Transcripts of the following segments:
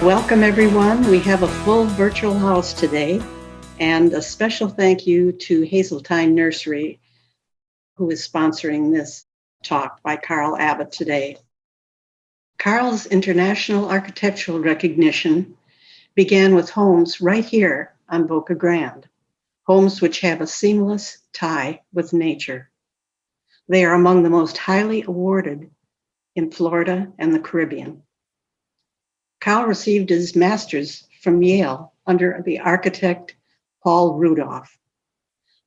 Welcome, everyone. We have a full virtual house today, and a special thank you to Hazeltine Nursery, who is sponsoring this talk by Carl Abbott today. Carl's international architectural recognition began with homes right here on Boca Grande, homes which have a seamless tie with nature. They are among the most highly awarded in Florida and the Caribbean. Carl received his master's from Yale under the architect Paul Rudolph.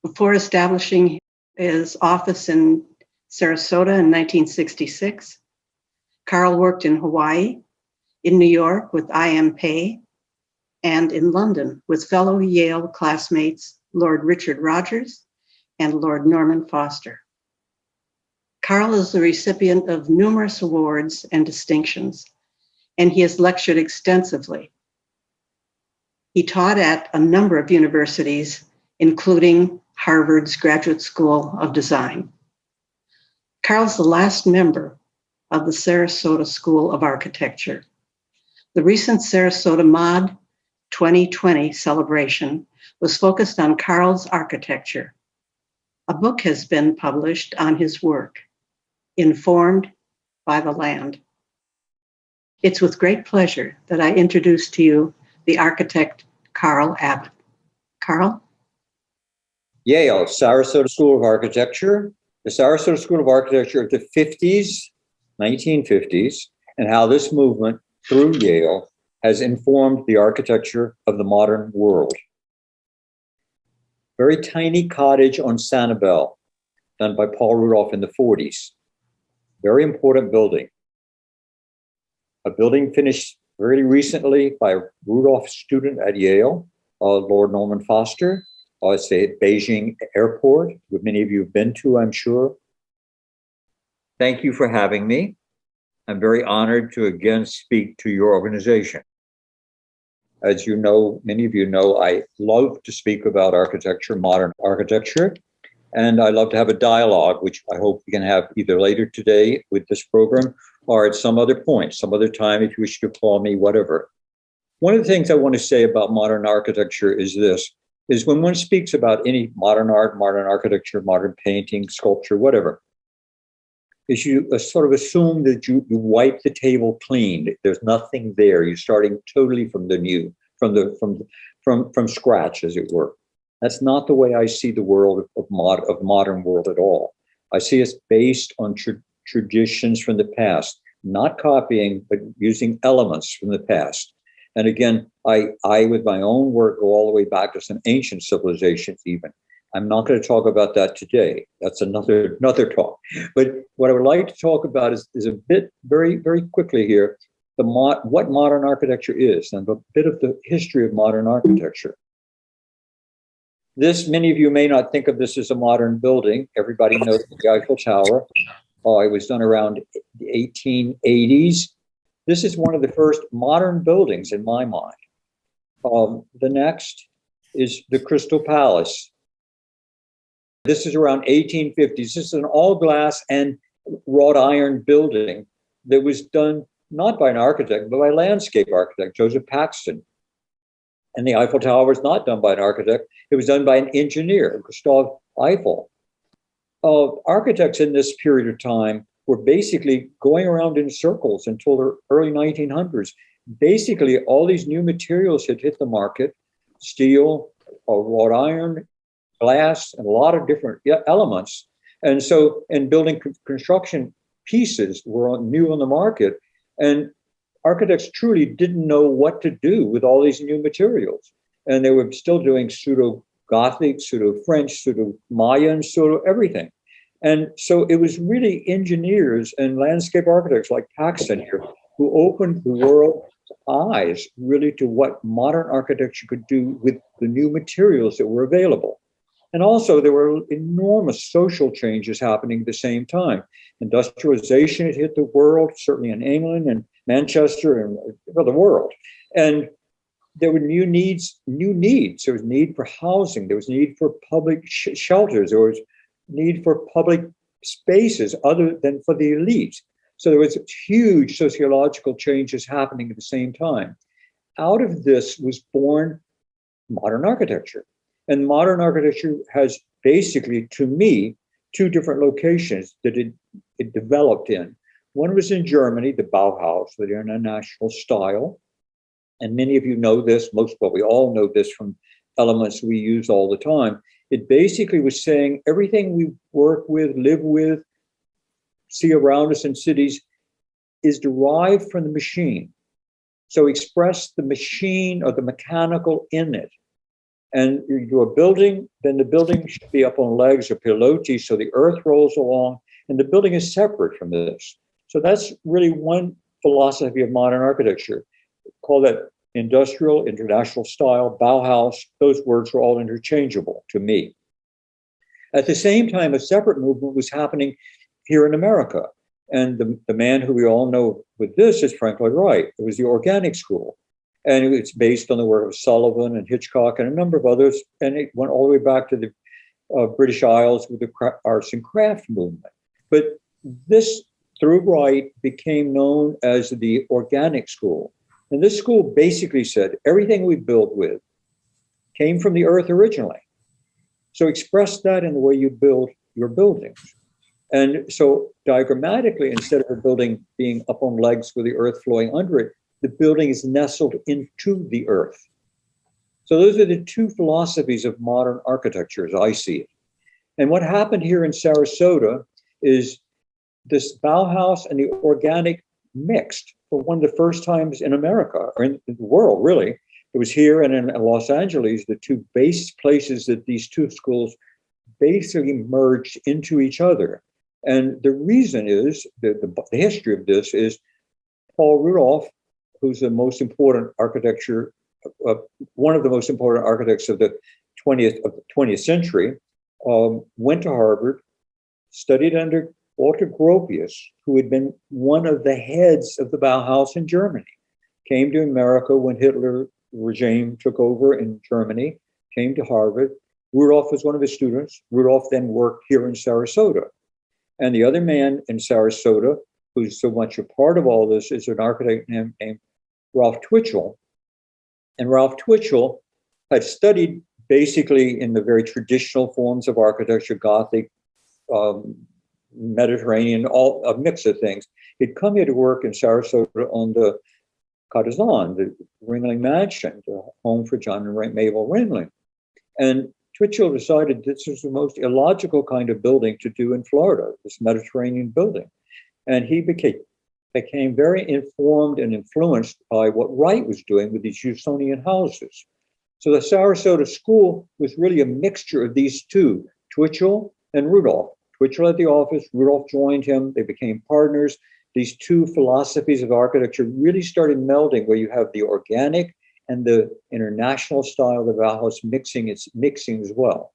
Before establishing his office in Sarasota in 1966, Carl worked in Hawaii, in New York with I.M. Pei, and in London with fellow Yale classmates Lord Richard Rogers and Lord Norman Foster. Carl is the recipient of numerous awards and distinctions, and he has lectured extensively. He taught at a number of universities, including Harvard's Graduate School of Design. Carl's the last member of the Sarasota School of Architecture. The recent Sarasota Mod 2020 celebration was focused on Carl's architecture. A book has been published on his work, Informed by the Land. It's with great pleasure that I introduce to you the architect, Carl Abbott. Carl? Yale, Sarasota School of Architecture, the Sarasota School of Architecture of the 50s, 1950s, and how this movement through Yale has informed the architecture of the modern world. Very tiny cottage on Sanibel, done by Paul Rudolph in the 40s. Very important building. A building finished very recently by a Rudolph student at Yale, Lord Norman Foster. It's at Beijing Airport, which many of you have been to, I'm sure. Thank you for having me. I'm very honored to again speak to your organization. As you know, many of you know, I love to speak about architecture, modern architecture, and I love to have a dialogue, which I hope we can have either later today with this program or at some other point, some other time, if you wish to call me, whatever. One of the things I want to say about modern architecture is this, is when one speaks about any modern art, modern architecture, modern painting, sculpture, whatever, is you sort of assume that you wipe the table clean. There's nothing there. You're starting totally from the new, from scratch, as it were. That's not the way I see the world of modern world at all. I see us based on traditions from the past, not copying, but using elements from the past. And again, I with my own work go all the way back to some ancient civilizations even. I'm not going to talk about that today. That's another talk. But what I would like to talk about is a bit, very, very quickly here, what modern architecture is and a bit of the history of modern architecture. This, many of you may not think of this as a modern building. Everybody knows the Eiffel Tower. It was done around the 1880s. This is one of the first modern buildings in my mind. The next is the Crystal Palace. This is around 1850s. This is an all glass and wrought iron building that was done not by an architect, but by a landscape architect, Joseph Paxton. And the Eiffel Tower was not done by an architect. It was done by an engineer, Gustav Eiffel. Architects in this period of time were basically going around in circles until the early 1900s. Basically, all these new materials had hit the market, steel, wrought iron, glass, and a lot of different elements. And so, and building construction pieces were new on the market. And architects truly didn't know what to do with all these new materials. And they were still doing pseudo-Gothic, pseudo-French, pseudo-Mayan, pseudo-everything. And so it was really engineers and landscape architects like Paxton here who opened the world's eyes really to what modern architecture could do with the new materials that were available. And also there were enormous social changes happening at the same time. Industrialization had hit the world, certainly in England and Manchester and the world. And there were new needs. There was need for housing. There was need for public shelters. There was need for public spaces other than for the elite. So there was huge sociological changes happening at the same time. out of this was born modern architecture. And modern architecture has basically, to me, two different locations that it developed in. One was in Germany, the Bauhaus, the international style. And many of you know this, we all know this from elements we use all the time. It basically was saying everything we work with, live with, see around us in cities is derived from the machine. So express the machine or the mechanical in it. And you do a building, then the building should be up on legs or piloti, so the earth rolls along, and the building is separate from this. So that's really one philosophy of modern architecture. Call that industrial, international style, Bauhaus. Those words were all interchangeable to me. At the same time, a separate movement was happening here in America. And the man who we all know with this is Frank Lloyd Wright. It was the organic school. And it's based on the work of Sullivan and Hitchcock and a number of others. And it went all the way back to the British Isles with the arts and craft movement. But this, through Wright, became known as the organic school. And this school basically said everything we build with came from the earth originally. So express that in the way you build your buildings. And so diagrammatically, instead of a building being up on legs with the earth flowing under it, the building is nestled into the earth. So those are the two philosophies of modern architecture as I see it. And what happened here in Sarasota is this Bauhaus and the organic mixed for one of the first times in America, or in the world, really. It was here and in Los Angeles, the two base places that these two schools basically merged into each other. And the reason is, the history of this is Paul Rudolph, who's the most important architecture, one of the most important architects of the 20th century, went to Harvard, studied under Walter Gropius, who had been one of the heads of the Bauhaus in Germany, came to America when Hitler regime took over in Germany, came to Harvard. Rudolph was one of his students. Rudolph then worked here in Sarasota. And the other man in Sarasota, who's so much a part of all this, is an architect named Ralph Twitchell. And Ralph Twitchell had studied basically in the very traditional forms of architecture, Gothic, Mediterranean, all a mix of things. He'd come here to work in Sarasota on the Cartezan, the Ringling Mansion, the home for John and Mabel Ringling. And Twitchell decided this was the most illogical kind of building to do in Florida, this Mediterranean building. And he became very informed and influenced by what Wright was doing with these Usonian houses. So the Sarasota School was really a mixture of these two, Twitchell and Rudolph. Twitchell at the office, Rudolph joined him, they became partners. These two philosophies of architecture really started melding, where you have the organic and the international style of Bauhaus mixing as well.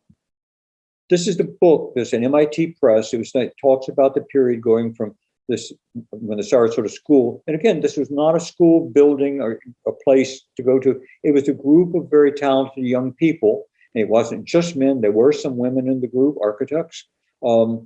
This is the book, this an MIT press. It talks about the period going from this, when the Sarasota School, and again, this was not a school building or a place to go to. It was a group of very talented young people. And it wasn't just men. There were some women in the group, architects. So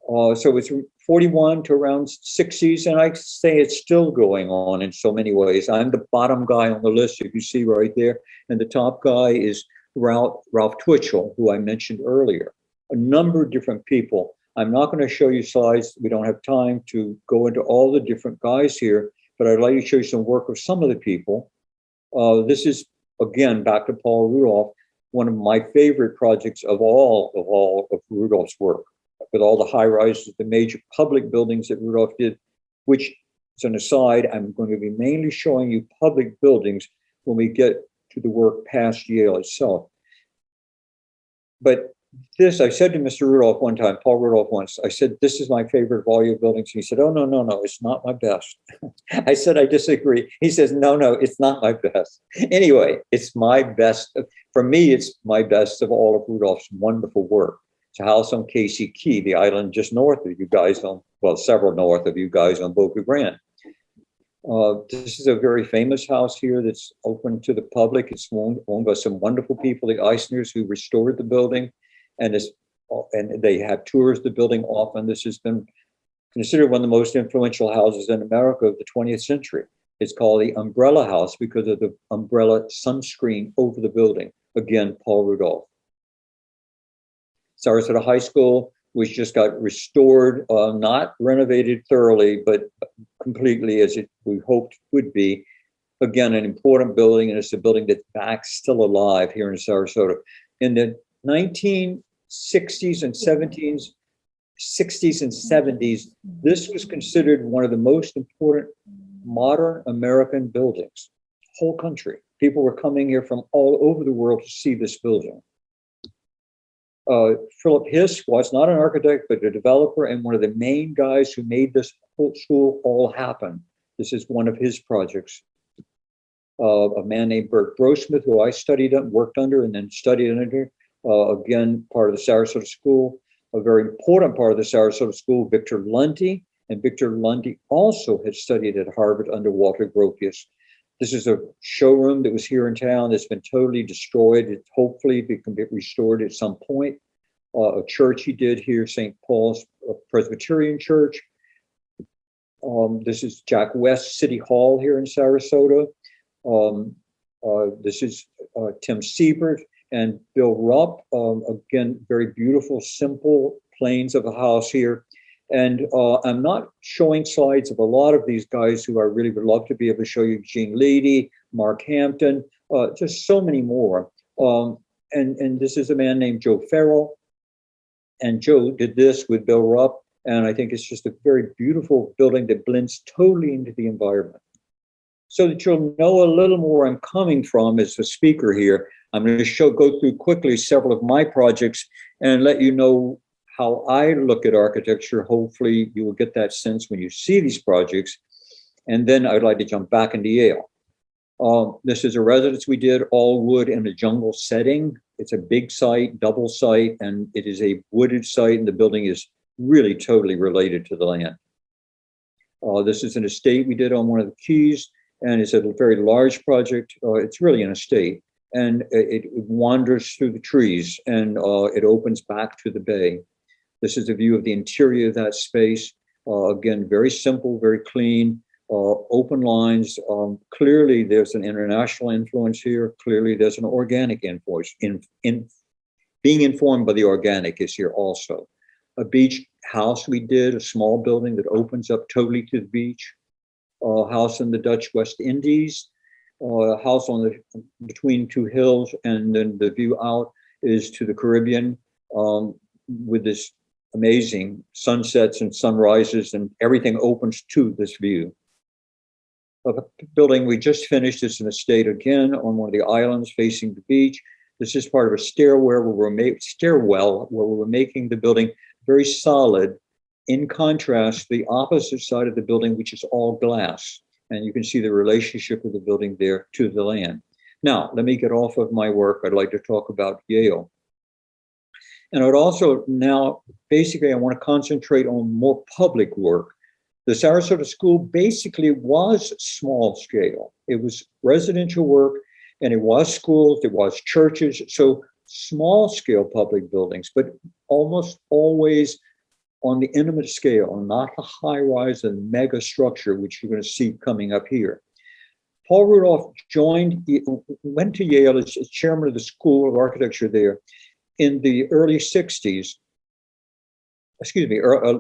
it's 41 to around 60s, and I say it's still going on in so many ways. I'm the bottom guy on the list, if you see right there, and the top guy is Ralph Twitchell, who I mentioned earlier. A number of different people. I'm not going to show you slides. We don't have time to go into all the different guys here, but I'd like to show you some work of some of the people. This is, again, back to Paul Rudolph, one of my favorite projects of all of Rudolph's work, with all the high rises, the major public buildings that Rudolph did, which, as an aside, I'm going to be mainly showing you public buildings when we get to the work past Yale itself. But this, I said to Mr. Rudolph one time, Paul Rudolph once, I said, this is my favorite volume of buildings. He said, oh, no, it's not my best. I said, I disagree. He says, no, it's not my best. Anyway, it's my best. For me, it's my best of all of Rudolph's wonderful work. It's a house on Casey Key, the island just north of you guys on, well, several north of you guys on Boca Grande. This is a very famous house here that's open to the public. It's owned by some wonderful people, the Eisners, who restored the building. And they have tours of the building often. This has been considered one of the most influential houses in America of the 20th century. It's called the Umbrella House because of the umbrella sunscreen over the building. Again, Paul Rudolph. Sarasota High School, which just got restored, not renovated thoroughly, but completely as we hoped would be. Again, an important building, and it's a building that's back still alive here in Sarasota. In the 1960s and 70s, this was considered one of the most important modern American buildings, whole country. People were coming here from all over the world to see this building. Philip Hiss was not an architect, but a developer and one of the main guys who made this whole school all happen. This is one of his projects. A man named Bert Grossmith, who I studied and worked under and then studied under, again, part of the Sarasota School. A very important part of the Sarasota School, Victor Lundy, and Victor Lundy also had studied at Harvard under Walter Gropius. This is a showroom that was here in town that's been totally destroyed. It hopefully can be restored at some point. A church he did here, St. Paul's Presbyterian Church. This is Jack West City Hall here in Sarasota. This is Tim Siebert and Bill Rupp. Again, very beautiful, simple planes of a house here. And I'm not showing slides of a lot of these guys who I really would love to be able to show you. Gene Leedy, Mark Hampton, just so many more. And this is a man named Joe Farrell. And Joe did this with Bill Rupp. And I think it's just a very beautiful building that blends totally into the environment. So that you'll know a little more where I'm coming from as a speaker here, I'm going to go through quickly several of my projects and let you know how I look at architecture. Hopefully you will get that sense when you see these projects. And then I'd like to jump back into Yale. This is a residence we did, all wood in a jungle setting. It's a big site, double site, and it is a wooded site, and the building is really totally related to the land. This is an estate we did on one of the keys, and it's a very large project. It's really an estate, and it wanders through the trees, and it opens back to the bay. This is a view of the interior of that space. Again, very simple, very clean, open lines. Clearly, there's an international influence here. Clearly, there's an organic influence. Being informed by the organic is here also. A beach house we did, a small building that opens up totally to the beach. A house in the Dutch West Indies. A house on between two hills, and then the view out is to the Caribbean with this amazing sunsets and sunrises, and everything opens to this view. A building we just finished is an estate again on one of the islands facing the beach. This is part of a stairwell where we were making the building very solid, in contrast to the opposite side of the building, which is all glass. And you can see the relationship of the building there to the land. Now, let me get off of my work. I'd like to talk about Yale. And I'd also now, basically, I want to concentrate on more public work. The Sarasota School basically was small scale. It was residential work, and it was schools, it was churches. So small scale public buildings, but almost always on the intimate scale, not the high rise and mega structure, which you're going to see coming up here. Paul Rudolph went to Yale as chairman of the School of Architecture there in the early 60s,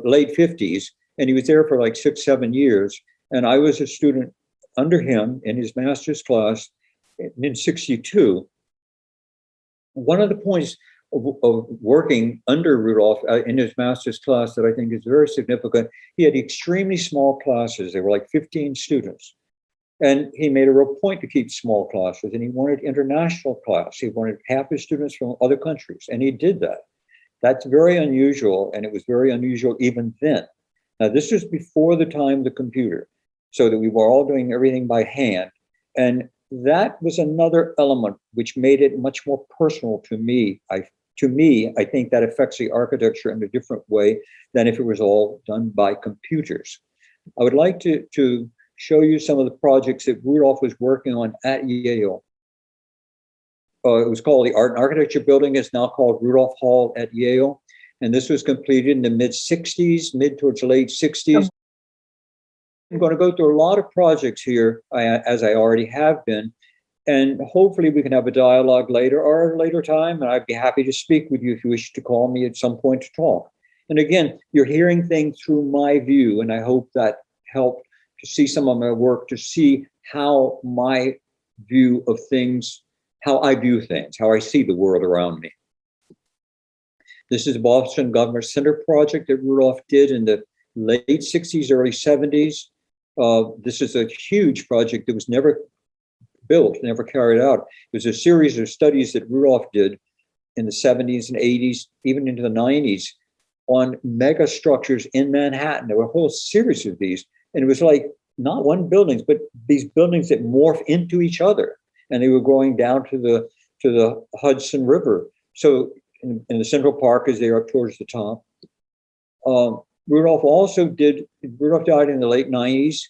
late 50s. And he was there for like 6-7 years. And I was a student under him in his master's class in 62. One of the points of working under Rudolph in his master's class that I think is very significant, he had extremely small classes. They were like 15 students. And he made a real point to keep small classes, and he wanted international class. He wanted half his students from other countries, and he did that. That's very unusual, and it was very unusual even then. Now, this was before the time of the computer, so that we were all doing everything by hand. And that was another element which made it much more personal to me. I think that affects the architecture in a different way than if it was all done by computers. I would like to show you some of the projects that Rudolph was working on at Yale. It was called the Art and Architecture Building. It's now called Rudolph Hall at Yale. And this was completed in the mid towards late 60s. I'm going to go through a lot of projects here, as I already have been, and hopefully we can have a dialogue later or at a later time, and I'd be happy to speak with you if you wish to call me at some point to talk. And again, you're hearing things through my view, and I hope that helped to see some of my work, to see how my view of things, how I view things, how I see the world around me. This is a Boston Government Center project that Rudolph did in the late 60s, early 70s. This is a huge project that was never built, never carried out. It was a series of studies that Rudolph did in the 70s and 80s, even into the 90s, on mega structures in Manhattan. There were a whole series of these, and it was like not one buildings, but these buildings that morph into each other, and they were going down to the Hudson River. So in the Central Park, as they're up towards the top. Rudolph died in the late 90s.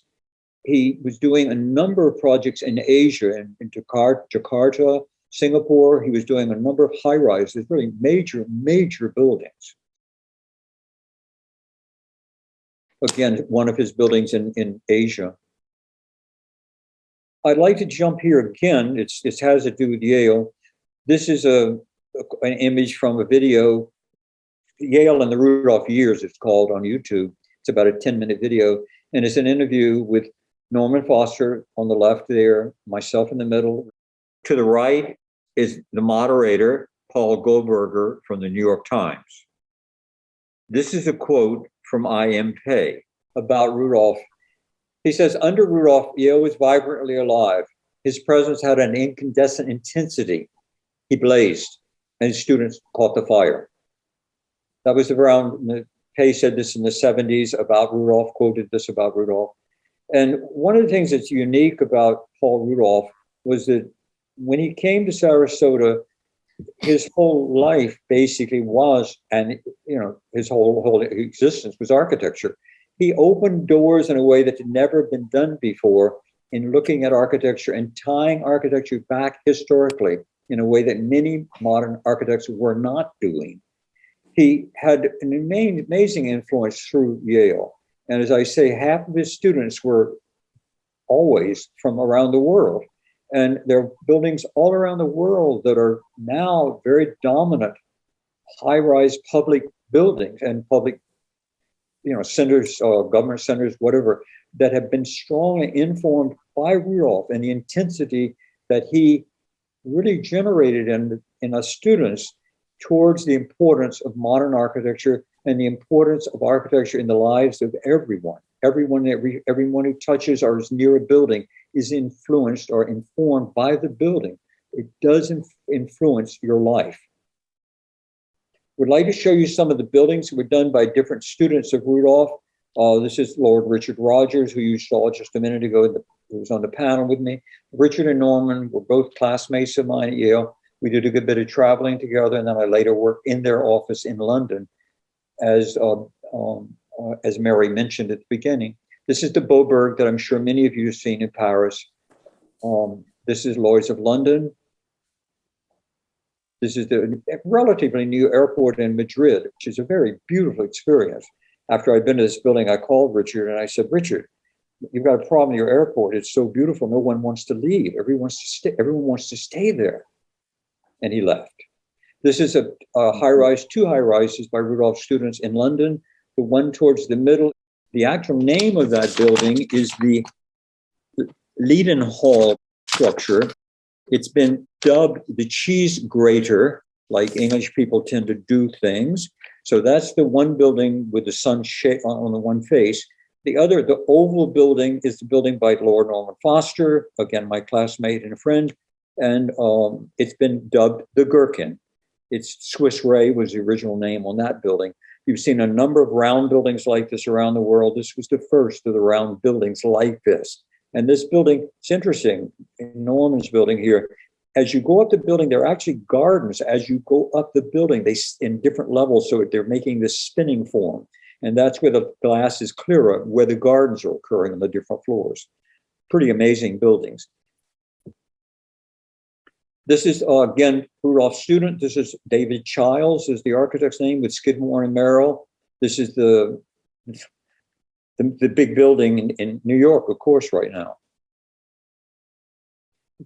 He was doing a number of projects in Asia, in Jakarta, Singapore. He was doing a number of high-rises, really major buildings. Again, one of his buildings in Asia. I'd like to jump here again. It has to do with Yale. This is an image from a video, Yale and the Rudolph Years, it's called, on YouTube. It's about a 10-minute video, and it's an interview with Norman Foster on the left there, myself in the middle. To the right is the moderator, Paul Goldberger from the New York Times. This is a quote from I.M. Pei about Rudolph. He says, under Rudolph, Yale was vibrantly alive. His presence had an incandescent intensity. He blazed, and his students caught the fire. That was around, Pei said this in the 70s about Rudolph, quoted this about Rudolph. And one of the things that's unique about Paul Rudolph was that when he came to Sarasota, his whole life basically was, and his whole existence was architecture. He opened doors in a way that had never been done before in looking at architecture and tying architecture back historically in a way that many modern architects were not doing. He had an amazing influence through Yale. And as I say, half of his students were always from around the world. And there are buildings all around the world that are now very dominant high-rise public buildings and public, centers, government centers, whatever, that have been strongly informed by Rudolph and the intensity that he really generated in us students towards the importance of modern architecture and the importance of architecture in the lives of everyone. Everyone who touches or is near a building is influenced or informed by the building. It does influence your life. Would like to show you some of the buildings that were done by different students of Rudolph. This is Lord Richard Rogers, who you saw just a minute ago, who was on the panel with me. Richard and Norman were both classmates of mine at Yale. We did a good bit of traveling together, and then I later worked in their office in London, as Mary mentioned at the beginning. This is the Boberg that I'm sure many of you have seen in Paris. This is Lloyd's of London. This is the relatively new airport in Madrid, which is a very beautiful experience. After I'd been to this building, I called Richard and I said, Richard, you've got a problem in your airport. It's so beautiful. No one wants to leave. Everyone wants to stay there. And he left. This is a high-rise, two high-rises by Rudolph students in London. The one towards the middle, the actual name of that building is the Leadenhall structure. It's been dubbed the cheese grater, like English people tend to do things. So that's the one building with the sun on the one face. The other, the oval building, is the building by Lord Norman Foster, again, my classmate and a friend. And it's been dubbed the Gherkin. It's Swiss Ray was the original name on that building. You've seen a number of round buildings like this around the world. This was the first of the round buildings like this. And this building, it's interesting, Norman's building here, as you go up the building, there are actually gardens as you go up the building, they in different levels, so they're making this spinning form. And that's where the glass is clearer, where the gardens are occurring on the different floors. Pretty amazing buildings. This is, again, Rudolph's student. This is David Childs, is the architect's name, with Skidmore and Merrill. This is the the big building in New York, of course, right now.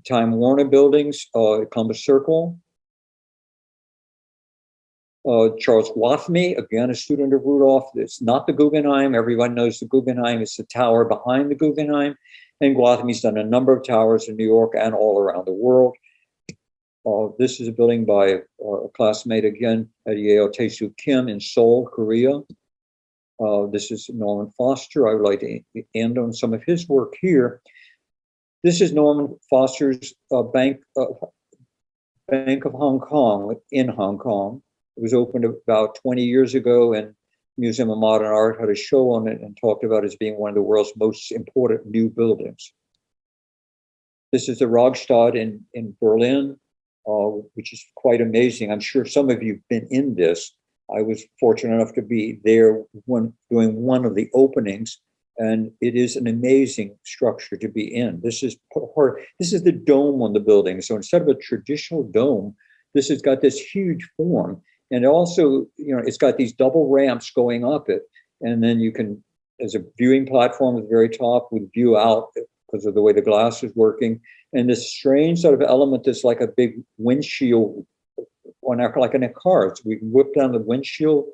Time Warner Buildings, Columbus Circle. Charles Guathmy, again, a student of Rudolph. It's not the Guggenheim. Everyone knows the Guggenheim. It's the tower behind the Guggenheim. And Guathmy's done a number of towers in New York and all around the world. This is a building by a classmate, again, at Yale, Tae-Soo Kim in Seoul, Korea. This is Norman Foster. I would like to end on some of his work here. This is Norman Foster's Bank of Hong Kong in Hong Kong. It was opened about 20 years ago, and Museum of Modern Art had a show on it and talked about it as being one of the world's most important new buildings. This is the Rogstad in Berlin, which is quite amazing. I'm sure some of you have been in this. I was fortunate enough to be there doing one of the openings, and it is an amazing structure to be in. This is the dome on the building. So instead of a traditional dome, this has got this huge form. And also, it's got these double ramps going up it. And then you can, as a viewing platform at the very top with view out because of the way the glass is working. And this strange sort of element that's like a big windshield like in a car. So we whip down the windshield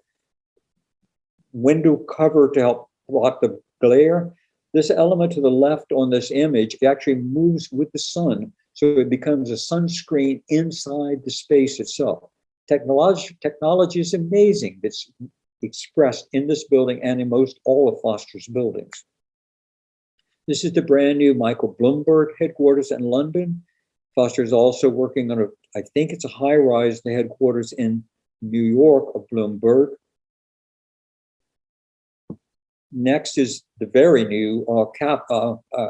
window cover to help block the glare. This element to the left on this image actually moves with the sun. So it becomes a sunscreen inside the space itself. Technology is amazing. It's expressed in this building and in most all of Foster's buildings. This is the brand new Michael Bloomberg headquarters in London. Foster is also working on I think it's a high rise, the headquarters in New York of Bloomberg. Next is the very new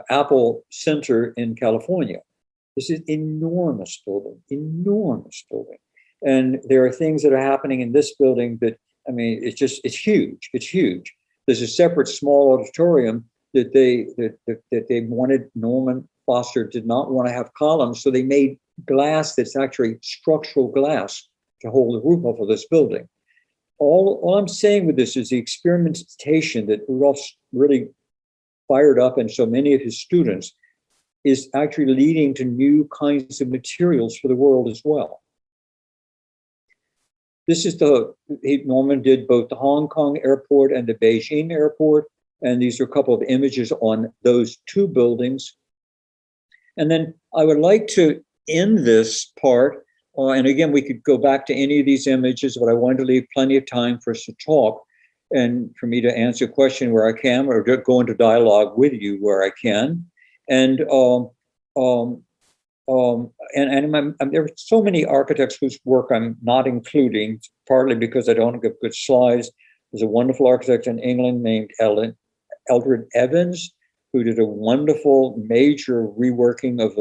Apple Center in California. This is enormous building, enormous building. And there are things that are happening in this building that, it's huge, it's huge. There's a separate small auditorium that they wanted. Norman Foster did not want to have columns, so they made glass that's actually structural glass to hold the roof off of this building. All I'm saying with this is the experimentation that Rudolph really fired up in so many of his students is actually leading to new kinds of materials for the world as well. This is Norman did both the Hong Kong airport and the Beijing airport. And these are a couple of images on those two buildings. And then I would like to end this part. And again, we could go back to any of these images, but I wanted to leave plenty of time for us to talk and for me to answer a question where I can, or go into dialogue with you where I can. And there are so many architects whose work I'm not including, partly because I don't have good slides. There's a wonderful architect in England named Eldridge Evans, who did a wonderful major reworking of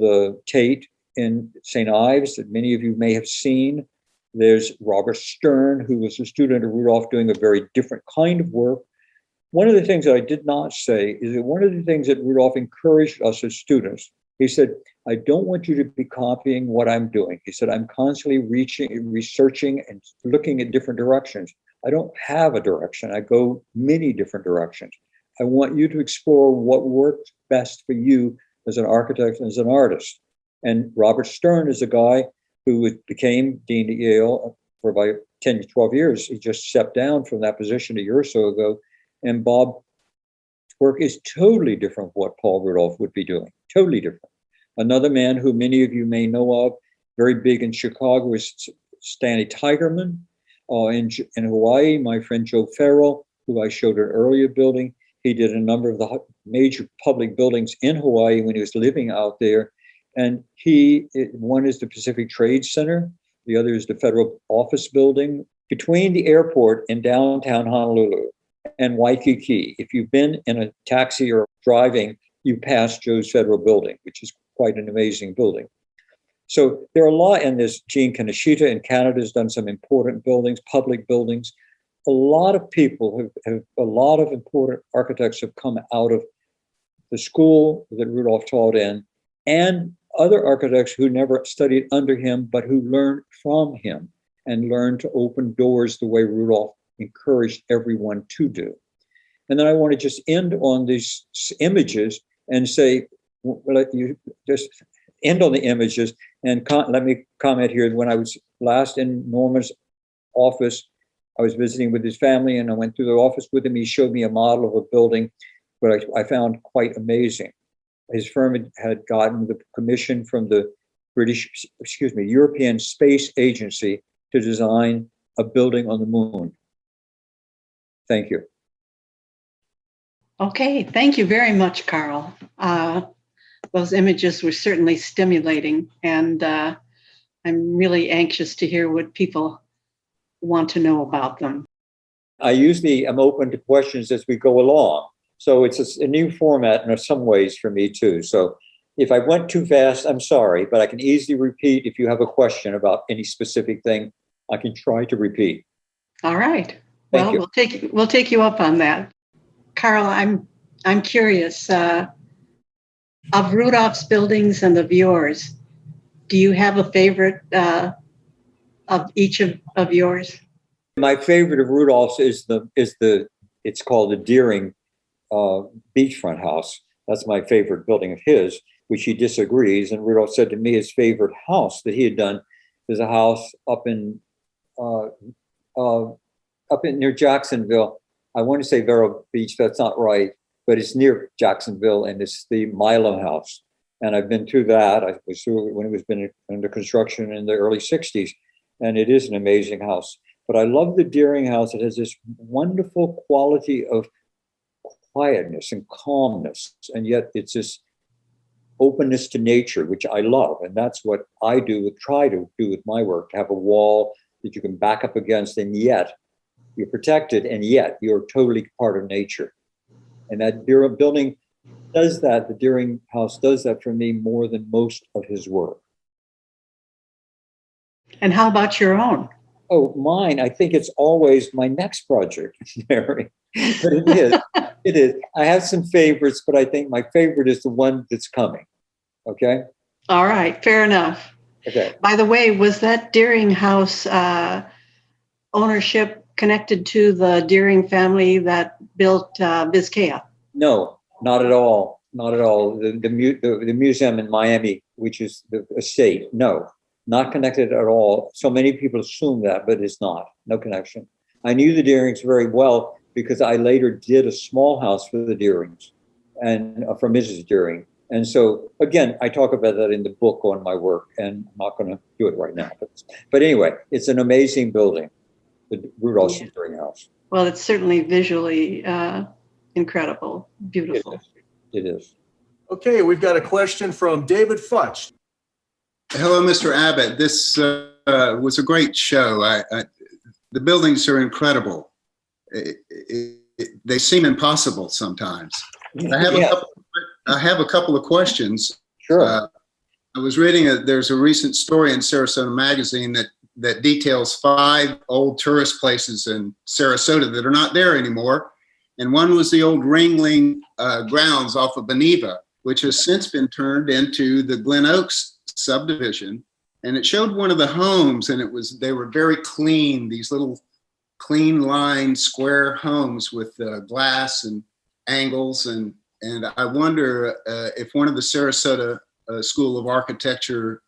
the Tate in St. Ives that many of you may have seen. There's Robert Stern, who was a student of Rudolph doing a very different kind of work. One of the things that I did not say is that one of the things that Rudolph encouraged us as students, he said, I don't want you to be copying what I'm doing. He said, I'm constantly researching and looking at different directions. I don't have a direction. I go many different directions. I want you to explore what works best for you as an architect and as an artist. And Robert Stern is a guy who became dean at Yale for about 10 to 12 years. He just stepped down from that position a year or so ago. And Bob's work is totally different from what Paul Rudolph would be doing, totally different. Another man who many of you may know of, very big in Chicago, is Stanley Tigerman. In Hawaii, my friend Joe Farrell, who I showed an earlier building, he did a number of the major public buildings in Hawaii when he was living out there. And one is the Pacific Trade Center, the other is the Federal Office Building. Between the airport in downtown Honolulu and Waikiki, if you've been in a taxi or driving, you pass Joe's Federal Building, which is quite an amazing building. So there are a lot, and there's Gene Kaneshita in Canada has done some important buildings, public buildings. A lot of people a lot of important architects have come out of the school that Rudolph taught in, and other architects who never studied under him, but who learned from him and learned to open doors the way Rudolph encouraged everyone to do. And then I want to just end on these images and say, well, you just end on the images and let me comment here. When I was last in Norman's office, I was visiting with his family and I went through the office with him. He showed me a model of a building, but I found quite amazing. His firm had gotten the commission from the European Space Agency to design a building on the moon. Thank you. Okay, thank you very much, Carl. Those images were certainly stimulating, and I'm really anxious to hear what people want to know about them. I usually am open to questions as we go along. So it's a new format in some ways for me too. So if I went too fast, I'm sorry, but I can easily repeat. If you have a question about any specific thing, I can try to repeat. All right. Well, we'll take you up on that. Carl, I'm curious, of Rudolph's buildings and of yours, do you have a favorite of each of yours? My favorite of Rudolph's is it's called the Deering beachfront house. That's my favorite building of his, which he disagrees. And Rudolph said to me his favorite house that he had done is a house up in near Jacksonville. I want to say Vero Beach, that's not right, but it's near Jacksonville, and it's the Milo House. And I've been through that. I was through it when it was been under construction in the early 60s, and it is an amazing house. But I love the Deering house. It has this wonderful quality of quietness and calmness, and yet it's this openness to nature, which I love. And that's what I try to do with my work, to have a wall that you can back up against, and yet you're protected, and yet you're totally part of nature. And that building does that. The Deering house does that for me more than most of his work. And how about your own? Oh, mine, I think it's always my next project, Mary. But it is. It is. I have some favorites, but I think my favorite is the one that's coming. Okay? All right. Fair enough. Okay. By the way, was that Deering house ownership connected to the Deering family that built Biscaya? No, not at all. Not at all. The museum in Miami, which is the estate, no, not connected at all. So many people assume that, but it's not. No connection. I knew the Deerings very well because I later did a small house for the Deerings and for Mrs. Deering. And so, again, I talk about that in the book on my work, and I'm not going to do it right now. But anyway, it's an amazing building, the Rudolph Deering house. Well, it's certainly visually incredible, beautiful. It is. Okay, we've got a question from David Futch. Hello, Mr. Abbott. This was a great show. The buildings are incredible. They seem impossible sometimes. I have a couple of questions. Sure. I was reading there's a recent story in Sarasota Magazine that details 5 old tourist places in Sarasota that are not there anymore. And one was the old Ringling grounds off of Beneva, which has since been turned into the Glen Oaks subdivision. And it showed one of the homes, and they were very clean, these little clean line square homes with glass and angles. And I wonder if one of the Sarasota School of Architecture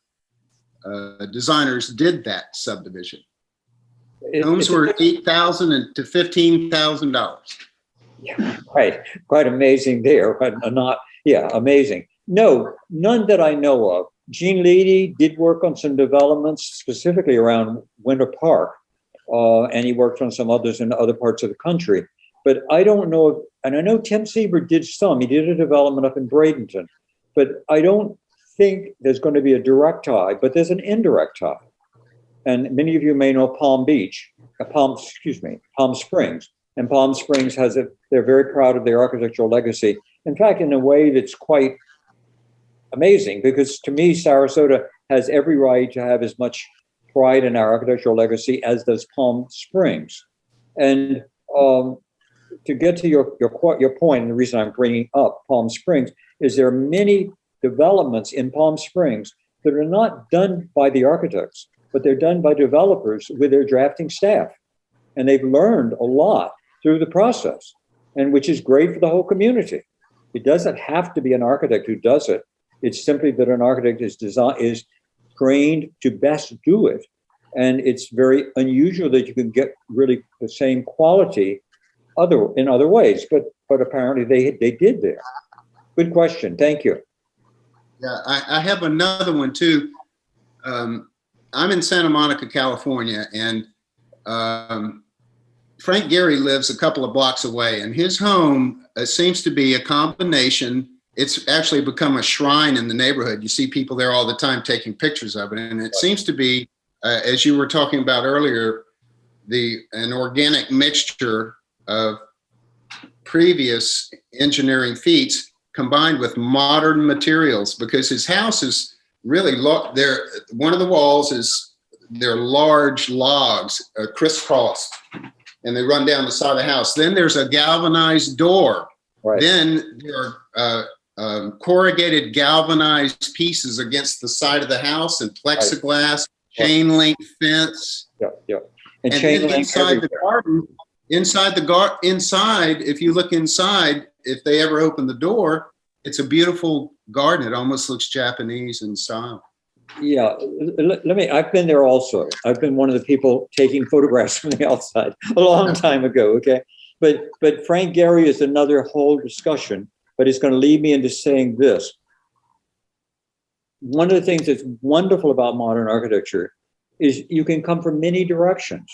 designers did that subdivision. Homes were $8,000 to $15,000. Yeah, right. Quite amazing there, but amazing. No, none that I know of. Gene Leedy did work on some developments specifically around Winter Park, and he worked on some others in other parts of the country. But I don't know, and I know Tim Sieber did some. He did a development up in Bradenton, but I don't think there's going to be a direct tie, but there's an indirect tie. And many of you may know Palm Springs. And Palm Springs they're very proud of their architectural legacy. In fact, in a way that's quite amazing, because to me, Sarasota has every right to have as much pride in our architectural legacy as does Palm Springs. And to get to your point, and the reason I'm bringing up Palm Springs is there are many developments in Palm Springs that are not done by the architects, but they're done by developers with their drafting staff. And they've learned a lot through the process. and which is great for the whole community. It doesn't have to be an architect who does it. It's simply that an architect is trained to best do it. And it's very unusual that you can get really the same quality in other ways, but apparently they did there. Good question. Thank you. Yeah, I have another one too. I'm in Santa Monica, California, and Frank Gehry lives a couple of blocks away, and his home seems to be a combination. It's actually become a shrine in the neighborhood. You see people there all the time taking pictures of it, and it seems to be, as you were talking about earlier, an organic mixture of previous engineering feats combined with modern materials, because his house is really one of the walls they're large logs, crisscrossed, and they run down the side of the house. Then there's a galvanized door. Right. Then there are corrugated galvanized pieces against the side of the house, and plexiglass, chain link fence. Yeah. And then chain link inside the garden, inside, if you look inside, if they ever open the door, it's a beautiful garden. It almost looks Japanese in style. Yeah, I've been there also. I've been one of the people taking photographs from the outside a long time ago, okay? But Frank Gehry is another whole discussion, but it's going to lead me into saying this. One of the things that's wonderful about modern architecture is you can come from many directions.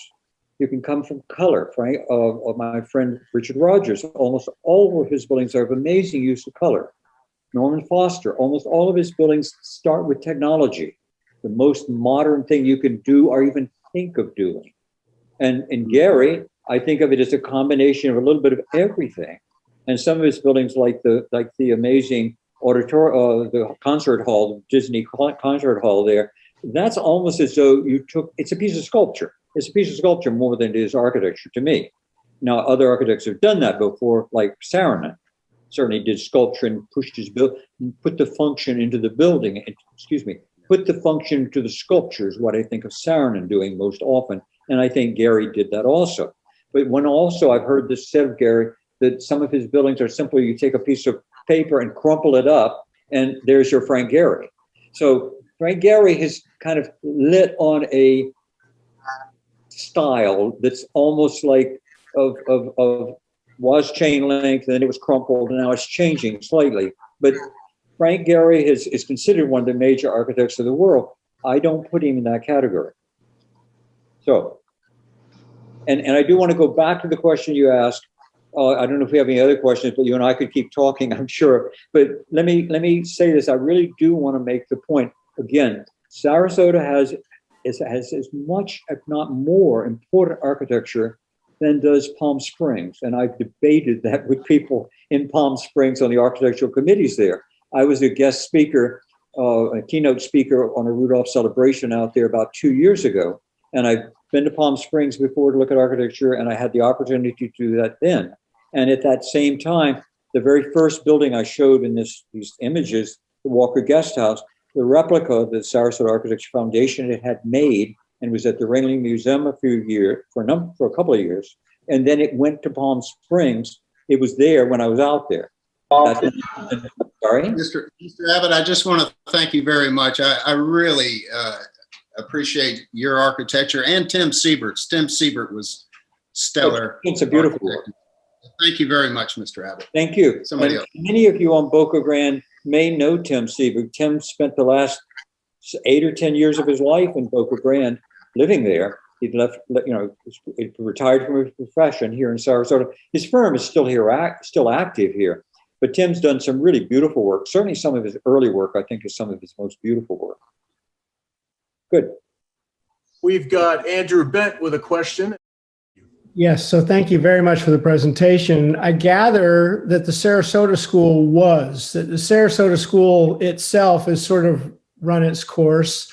You can come from color. Frank, of my friend Richard Rogers, almost all of his buildings are of amazing use of color. Norman Foster, almost all of his buildings start with technology, the most modern thing you can do or even think of doing. And in Gehry, I think of it as a combination of a little bit of everything. And some of his buildings, like the amazing the concert hall, the Disney concert hall there, that's almost as though it's a piece of sculpture. It's a piece of sculpture more than it is architecture to me. Now, other architects have done that before, like Saarinen. Certainly did sculpture and pushed his put the function into the building, put the function to the sculpture is what I think of Saarinen doing most often. And I think Gehry did that also. But I've heard this said of Gehry, that some of his buildings are simply, you take a piece of paper and crumple it up, and there's your Frank Gehry. So Frank Gehry has kind of lit on a style that's almost like was chain link, then it was crumpled, and now it's changing slightly. But Frank Gehry is considered one of the major architects of the world. I don't put him in that category. So, and I do want to go back to the question you asked. I don't know if we have any other questions, but you and I could keep talking, I'm sure. But let me say this. I really do want to make the point. Again, Sarasota has as much, if not more, important architecture than does Palm Springs. And I've debated that with people in Palm Springs on the architectural committees there. I was a guest speaker, a keynote speaker on a Rudolph celebration out there about 2 years ago. And I've been to Palm Springs before to look at architecture, and I had the opportunity to do that then. And at that same time, the very first building I showed in these images, the Walker Guest House, the replica of the Sarasota Architecture Foundation it had made, and was at the Ringling Museum for a couple of years. And then it went to Palm Springs. It was there when I was out there. Sorry? Mr. Abbott, I just want to thank you very much. I really appreciate your architecture and Tim Siebert's. Tim Siebert was stellar. It's a beautiful work. Thank you very much, Mr. Abbott. Thank you. Somebody else. Many of you on Boca Grande may know Tim Siebert. Tim spent the last 8 or 10 years of his life in Boca Grande, living there. He retired from his profession here in Sarasota. His firm is still here, still active here. But Tim's done some really beautiful work. Certainly some of his early work, I think, is some of his most beautiful work. Good. We've got Andrew Bent with a question. Yes, so thank you very much for the presentation. I gather that the Sarasota School that the Sarasota School itself has sort of run its course,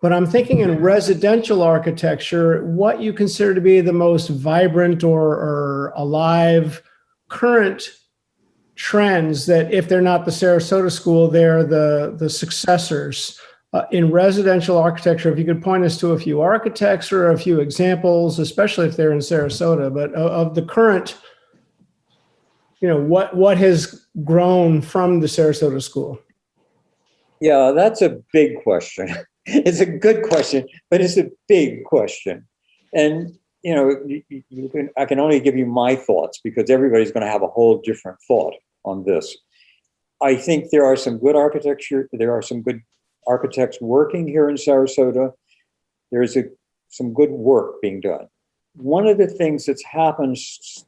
but I'm thinking in residential architecture, what you consider to be the most vibrant or alive current trends that, if they're not the Sarasota School, they're the successors. In residential architecture, if you could point us to a few architects or a few examples, especially if they're in Sarasota, but of the current what has grown from the Sarasota School? Yeah, that's a big question. It's a good question, but it's a big question. And, I can only give you my thoughts because everybody's going to have a whole different thought on this. I think there are some good architecture. There are some good architects working here in Sarasota. There's some good work being done. One of the things that's happened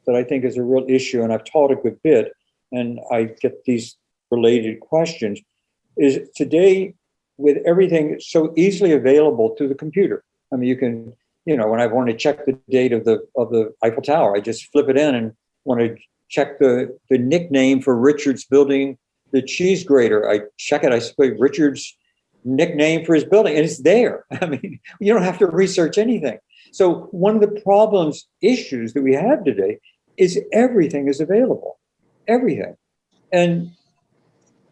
that I think is a real issue, and I've taught a good bit, and I get these related questions, is today with everything so easily available through the computer. I mean, you can, when I want to check the date of the Eiffel Tower, I just flip it in and want to check the nickname for Richard's building, the cheese grater. I check it, I say Richard's nickname for his building, and it's there. I mean, you don't have to research anything. So one of the issues that we have today is everything is available, everything. And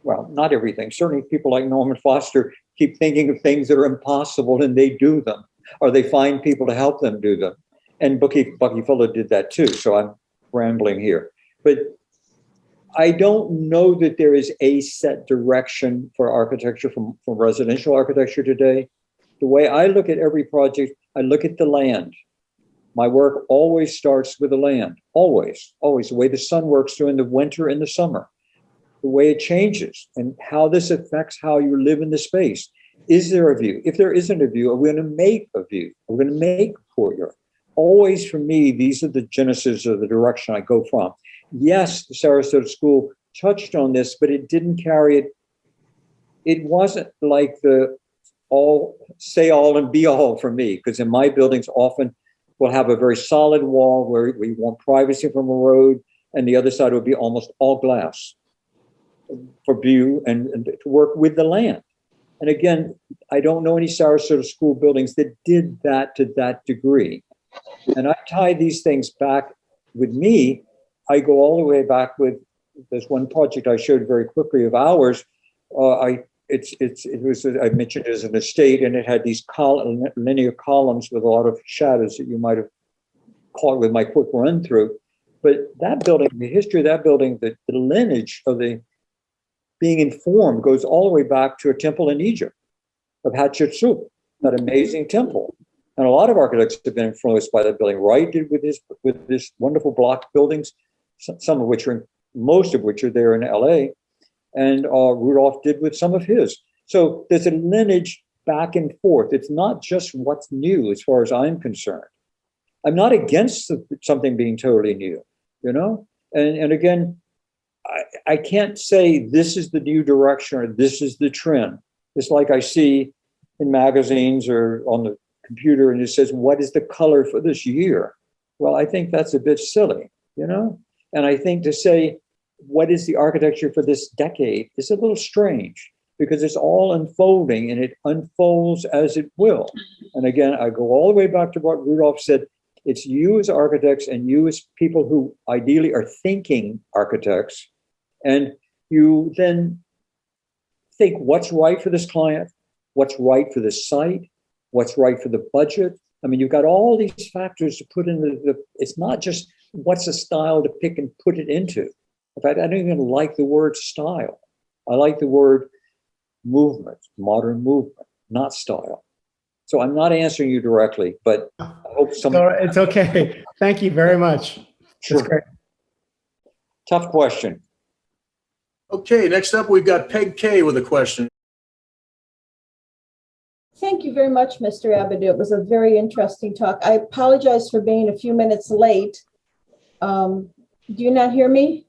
well, not everything. Certainly people like Norman Foster keep thinking of things that are impossible and they do them, or they find people to help them do them. And Bucky Fuller did that too. So I'm rambling here. But I don't know that there is a set direction for architecture from residential architecture today. The way I look at every project, I look at the land. My work always starts with the land, always, always. The way the sun works during the winter and the summer, the way it changes and how this affects how you live in the space. Is there a view? If there isn't a view, are we going to make a view? Are we going to make a courtyard? Always for me, these are the genesis of the direction I go from. Yes, the Sarasota School touched on this, but it didn't carry it. It wasn't like the all and be all for me, because in my buildings often we'll have a very solid wall where we want privacy from a road, and the other side will be almost all glass for view and to work with the land. And again, I don't know any Sarasota School buildings that did that to that degree. And I tie these things back with me. I go all the way back with this one project I showed very quickly of ours. I mentioned it as an estate, and it had these linear columns with a lot of shadows that you might have caught with my quick run through. But that building, the history of that building, the lineage of the being informed goes all the way back to a temple in Egypt of Hatshepsut, that amazing temple. And a lot of architects have been influenced by that building. Wright did with this wonderful block buildings, most of which are there in LA. And Rudolph did with some of his. So there's a lineage back and forth. It's not just what's new as far as I'm concerned. I'm not against something being totally new, And again, I can't say this is the new direction or this is the trend. It's like I see in magazines or on the computer and it says, what is the color for this year? Well, I think that's a bit silly, And I think to say, what is the architecture for this decade is a little strange because it's all unfolding and it unfolds as it will. And again, I go all the way back to what Rudolph said. It's you as architects and you as people who ideally are thinking architects. And you then think what's right for this client, what's right for this site, what's right for the budget. I mean, you've got all these factors to put in it's not just what's a style to pick and put it into. In fact, I don't even like the word style. I like the word movement, modern movement, not style. So I'm not answering you directly, but I hope It's okay. Thank you very much. Sure. That's great. Tough question. Okay, next up, we've got Peg K with a question. Thank you very much, Mr. Abbott. It was a very interesting talk. I apologize for being a few minutes late. Do you not hear me?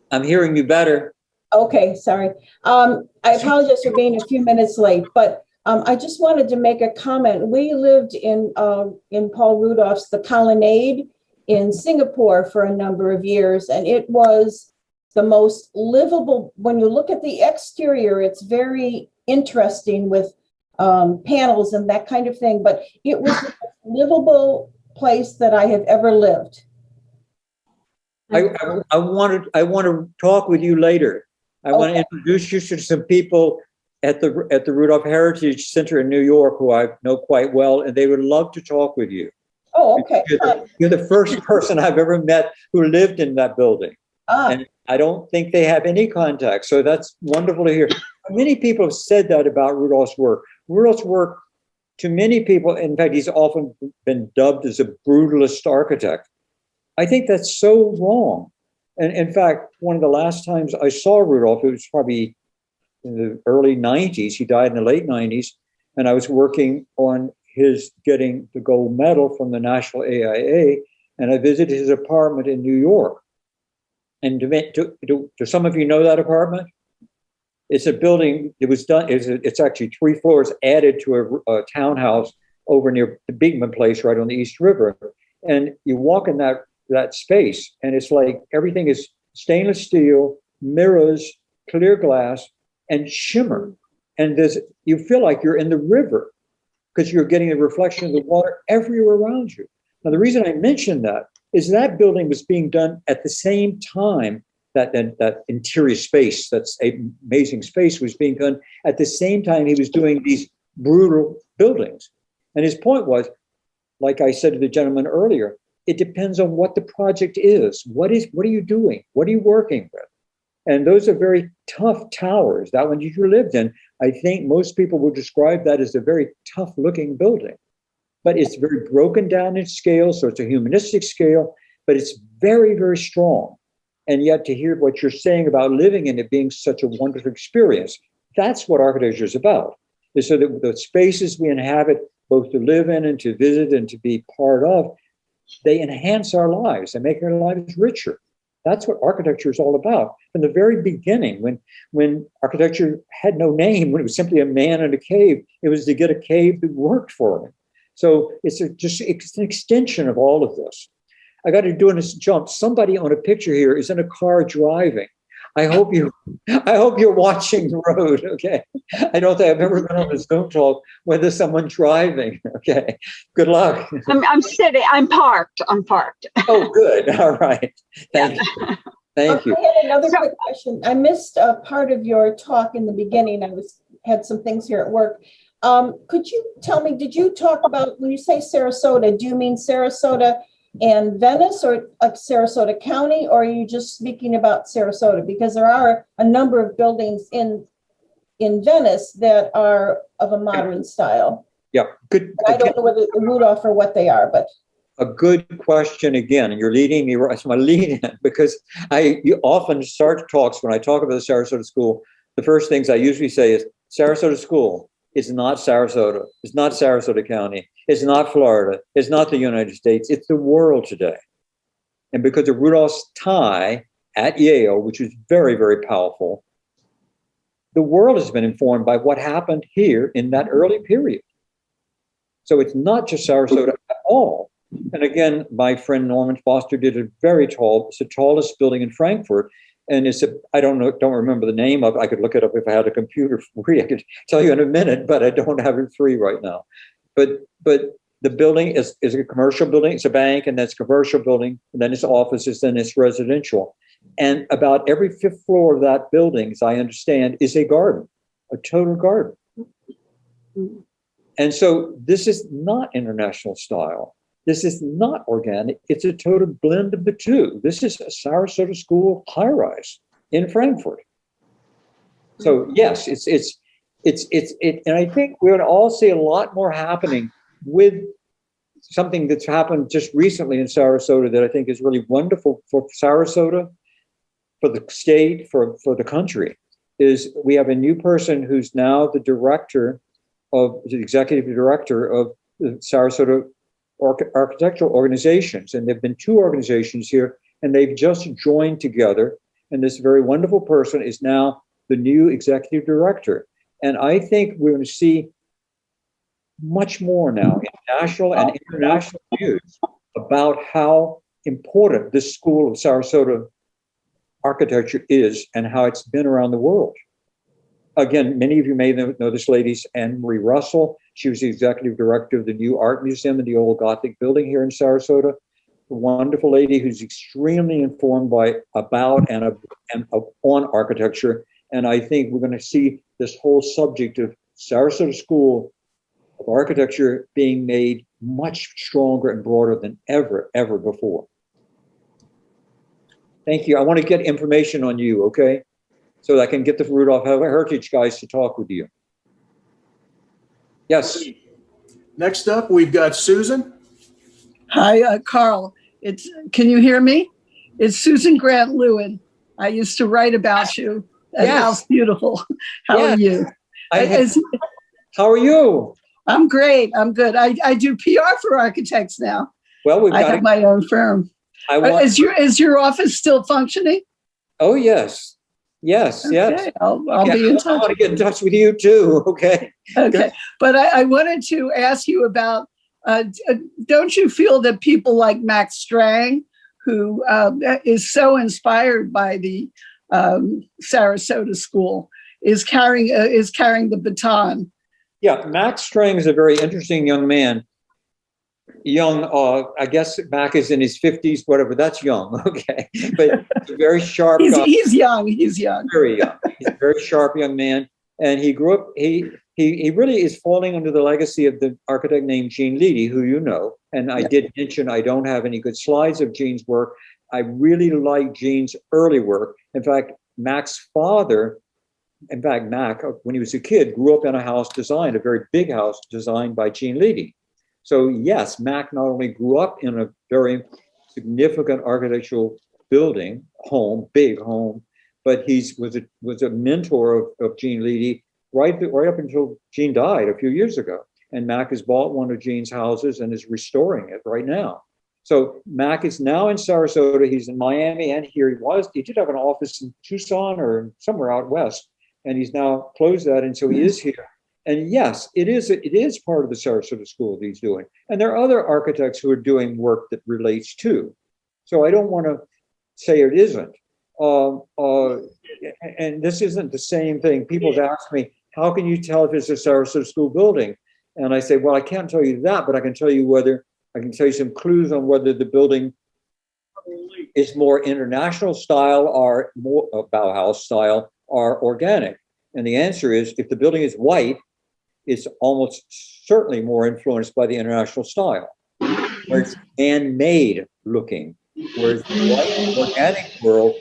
I'm hearing you better. Okay, sorry. I apologize for being a few minutes late, but I just wanted to make a comment. We lived in Paul Rudolph's The Colonnade in Singapore for a number of years, and it was the most livable. When you look at the exterior, it's very interesting with panels and that kind of thing, but it was the most livable place that I have ever lived. I want to talk with you later. I want to introduce you to some people at the Rudolph Heritage Center in New York who I know quite well, and they would love to talk with you. Oh, okay. You're the first person I've ever met who lived in that building. And I don't think they have any contact. So that's wonderful to hear. Many people have said that about Rudolph's work. Rudolph's work, to many people, in fact, he's often been dubbed as a brutalist architect. I think that's so wrong. And in fact, one of the last times I saw Rudolph, it was probably in the early 90s. He died in the late 90s. And I was working on his getting the gold medal from the National AIA. And I visited his apartment in New York. And do some of you know that apartment? It's a building, it was done, it's actually 3 floors added to a townhouse over near the Beekman Place right on the East River. And you walk in that space and it's like everything is stainless steel, mirrors, clear glass, and shimmer. And you feel like you're in the river because you're getting a reflection of the water everywhere around you. Now, the reason I mention that is that building was being done at the same time that interior space, that's amazing space, was being done at the same time he was doing these brutal buildings. And his point was, like I said to the gentleman earlier, it depends on what the project is. What are you doing? What are you working with? And those are very tough towers. That one you lived in, I think most people will describe that as a very tough looking building. But it's very broken down in scale, so it's a humanistic scale, but it's very, very strong. And yet to hear what you're saying about living in it being such a wonderful experience, that's what architecture is about. Is so that the spaces we inhabit, both to live in and to visit and to be part of, they enhance our lives and make our lives richer. That's what architecture is all about. From the very beginning, when architecture had no name, when it was simply a man in a cave, it was to get a cave that worked for him. So it's an extension of all of this. I got to do this jump. Somebody on a picture here is in a car driving. I hope you're watching the road. Okay. I don't think I've ever been on a Zoom talk where there's someone driving. Okay. Good luck. I'm sitting. I'm parked. Oh, good. All right. Thank you. Thank you. I had another quick question. I missed a part of your talk in the beginning. I had some things here at work. Could you tell me, did you talk about, when you say Sarasota, do you mean Sarasota and Venice or Sarasota County, or are you just speaking about Sarasota? Because there are a number of buildings in Venice that are of a modern style. Yeah, good. I don't know whether Rudolph or what they are, but. A good question again, and you're leading me right. It's my lead in because you often start talks when I talk about the Sarasota School. The first things I usually say is Sarasota School. It's not Sarasota. It's not Sarasota County. It's not Florida. It's not the United States. It's the world today. And because of Rudolph's tie at Yale, which is very, very powerful, the world has been informed by what happened here in that early period. So it's not just Sarasota at all. And again, my friend Norman Foster did a very tall, it's the tallest building in Frankfurt. And I don't remember the name of it. I could look it up if I had a computer free. I could tell you in a minute, but I don't have it free right now. But the building is a commercial building. It's a bank, and that's a commercial building. And then it's offices, then it's residential. And about every 5th floor of that building, as I understand, is a garden, a total garden. And so this is not international style. This is not organic. It's a total blend of the two. This is a Sarasota School high-rise in Frankfurt. So yes, and I think we're going to all see a lot more happening with something that's happened just recently in Sarasota that I think is really wonderful for Sarasota, for the state, for the country. Is we have a new person who's now the executive director of the Sarasota architectural organizations, and there've been 2 organizations here, and they've just joined together, and this very wonderful person is now the new executive director. And I think we're going to see much more now in national and international news about how important this school of Sarasota architecture is and how it's been around the world. Again, many of you may know this lady's Anne Marie Russell. She was the executive director of the new art museum in the old Gothic building here in Sarasota. A wonderful lady who's extremely informed about and on architecture. And I think we're going to see this whole subject of Sarasota School of Architecture being made much stronger and broader than ever before. Thank you. I want to get information on you, okay? So that I can get the Rudolph Heritage guys to talk with you. Yes. Next up, we've got Susan. Hi, Carl. Can you hear me? It's Susan Grant Lewin. I used to write about you at Yes. House Beautiful. How Yes. are you? How are you? I'm great. I'm good. I do PR for architects now. Well, we've I got have my own firm. Is your office still functioning? Oh, yes. Yes, yes. Okay, I'll be in I touch. want to get in touch with you too, okay? Okay, but I wanted to ask you about, don't you feel that people like Max Strang, who is so inspired by the Sarasota School, is carrying the baton? Yeah, Max Strang is a very interesting young man. Young, I guess Mac is in his 50s, whatever, that's young, okay? But he's a very sharp guy. He's young, Very young. He's a very sharp young man. And he grew up, he really is falling under the legacy of the architect named Gene Leedy, who you know. And I did mention I don't have any good slides of Gene's work. I really like Gene's early work. In fact, Mac's father, Mac, when he was a kid, grew up in a very big house designed by Gene Leedy. So yes, Mac not only grew up in a very significant architectural building, big home, but he was a mentor of Gene Leedy right up until Gene died a few years ago. And Mac has bought one of Gene's houses and is restoring it right now. So Mac is now in Sarasota. He's in Miami and here he did have an office in Tucson or somewhere out west, and he's now closed that. And so he is here. And yes, it is part of the Sarasota School that he's doing. And there are other architects who are doing work that relates to. So I don't want to say it isn't. And this isn't the same thing. People have asked me, how can you tell if it's a Sarasota School building? And I say, well, I can't tell you that, but I can tell you some clues on whether the building is more international style or more Bauhaus style or organic. And the answer is, if the building is white, it's almost certainly more influenced by the international style, where it's man-made looking. Whereas the white organic world,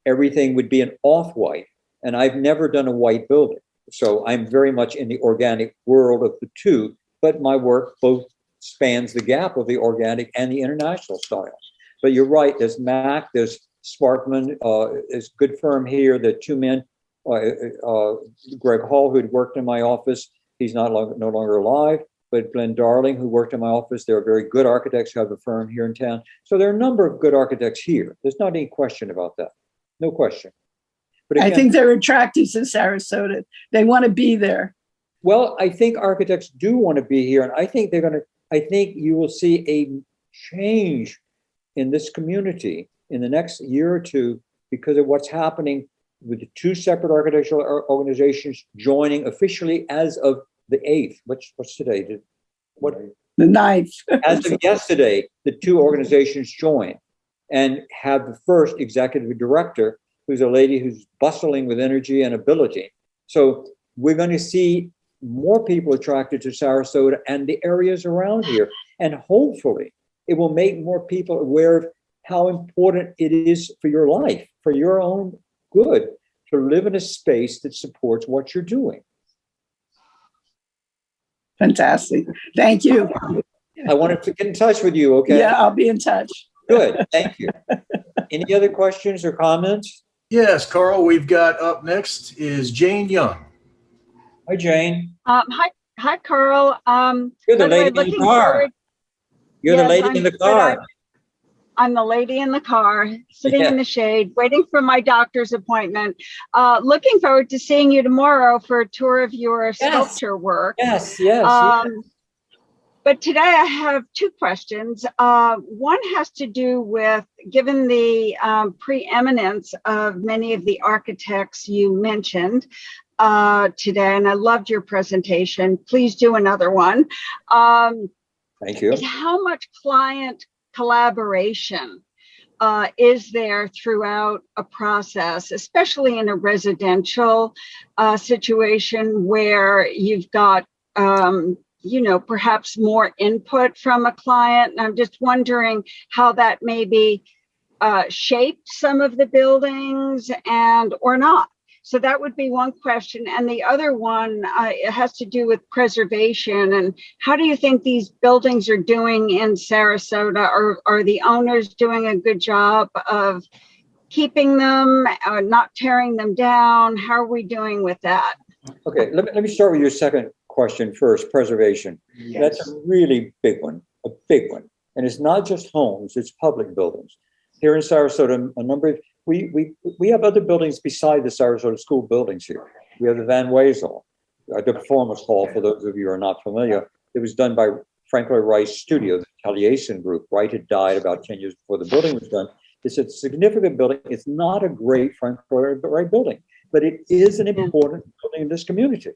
everything would be an off-white. And I've never done a white building. So I'm very much in the organic world of the two, but my work both spans the gap of the organic and the international style. But you're right, there's Mac, there's Sparkman, there's a good firm here, the two men, Greg Hall, who'd worked in my office, he's no longer alive, but Glenn Darling, who worked in my office, they're very good architects who have a firm here in town. So there are a number of good architects here. There's not any question about that. No question. But again, I think they're attracted to Sarasota. They want to be there. Well, I think architects do want to be here. And I think I think you will see a change in this community in the next year or two because of what's happening with the two separate architectural organizations joining officially as of the 8th. What's today? The 9th. As of yesterday, the two organizations join and have the first executive director, who's a lady who's bustling with energy and ability. So we're going to see more people attracted to Sarasota and the areas around here. And hopefully it will make more people aware of how important it is for your life, for your own good, to live in a space that supports what you're doing. Fantastic. Thank you. I wanted to get in touch with you, okay? Yeah, I'll be in touch. Good, thank you. Any other questions or comments? Yes, Carl, we've got up next is Jane Young. Hi, Jane. Hi, Carl. You're the by way, lady in the looking car. forward- You're the Yes, lady in the car. I'm the lady in the car, sitting in the shade, waiting for my doctor's appointment. Looking forward to seeing you tomorrow for a tour of your sculpture work. Yes. But today I have two questions. One has to do with, given the preeminence of many of the architects you mentioned today, and I loved your presentation. Please do another one. Thank you. Is how much client collaboration is there throughout a process, especially in a residential situation where you've got perhaps more input from a client. And I'm just wondering how that maybe shaped some of the buildings and or not? So that would be one question. And the other one it has to do with preservation. And how do you think these buildings are doing in Sarasota? Are the owners doing a good job of keeping them, not tearing them down? How are we doing with that? Okay, let me start with your second question first, preservation. Yes. That's a really big one, a big one. And it's not just homes, it's public buildings. Here in Sarasota, we have other buildings beside the Sarasota School buildings here. We have the Van Wezel, the Performance Hall, for those of you who are not familiar. It was done by Frank Lloyd Wright's studio, the Taliesin Group. Wright had died about 10 years before the building was done. It's a significant building. It's not a great Frank Lloyd Wright building, but it is an important building in this community.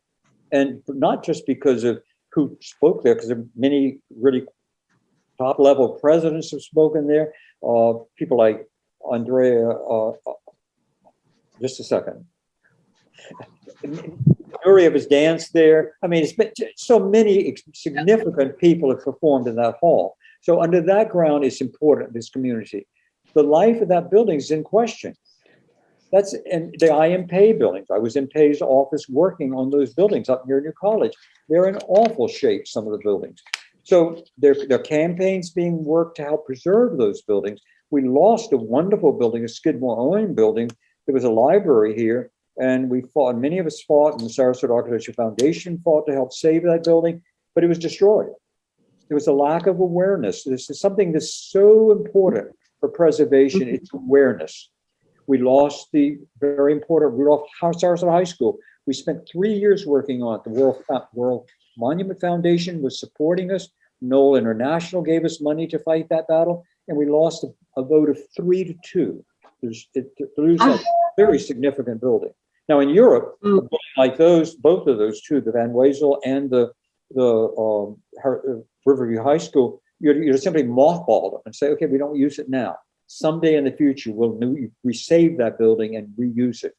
And not just because of who spoke there, because there are many really top-level presidents have spoken there. People like Andrea, just a second. Nureyev has danced there. I mean, it's been so many significant people have performed in that hall. So under that ground, it's important, this community. The life of that building is in question. That's and the IMPay buildings. I was in Pay's office working on those buildings up near New College. They're in awful shape, some of the buildings. So there are campaigns being worked to help preserve those buildings. We lost a wonderful building, a Skidmore Owing building. There was a library here, and we fought, many of us fought, and the Sarasota Architecture Foundation fought to help save that building, but it was destroyed. There was a lack of awareness. This is something that's so important for preservation, it's awareness. We lost the very important Rudolph Sarasota High School. We spent 3 years working on it. The World Monument Foundation was supporting us. Knoll International gave us money to fight that battle, and we lost a vote of 3-2 to lose that very significant building. Now in Europe, a building like those, both of those two, the Van Wezel and the Riverview High School, you simply mothball them and say, okay, we don't use it now. Someday in the future, we'll resave that building and reuse it.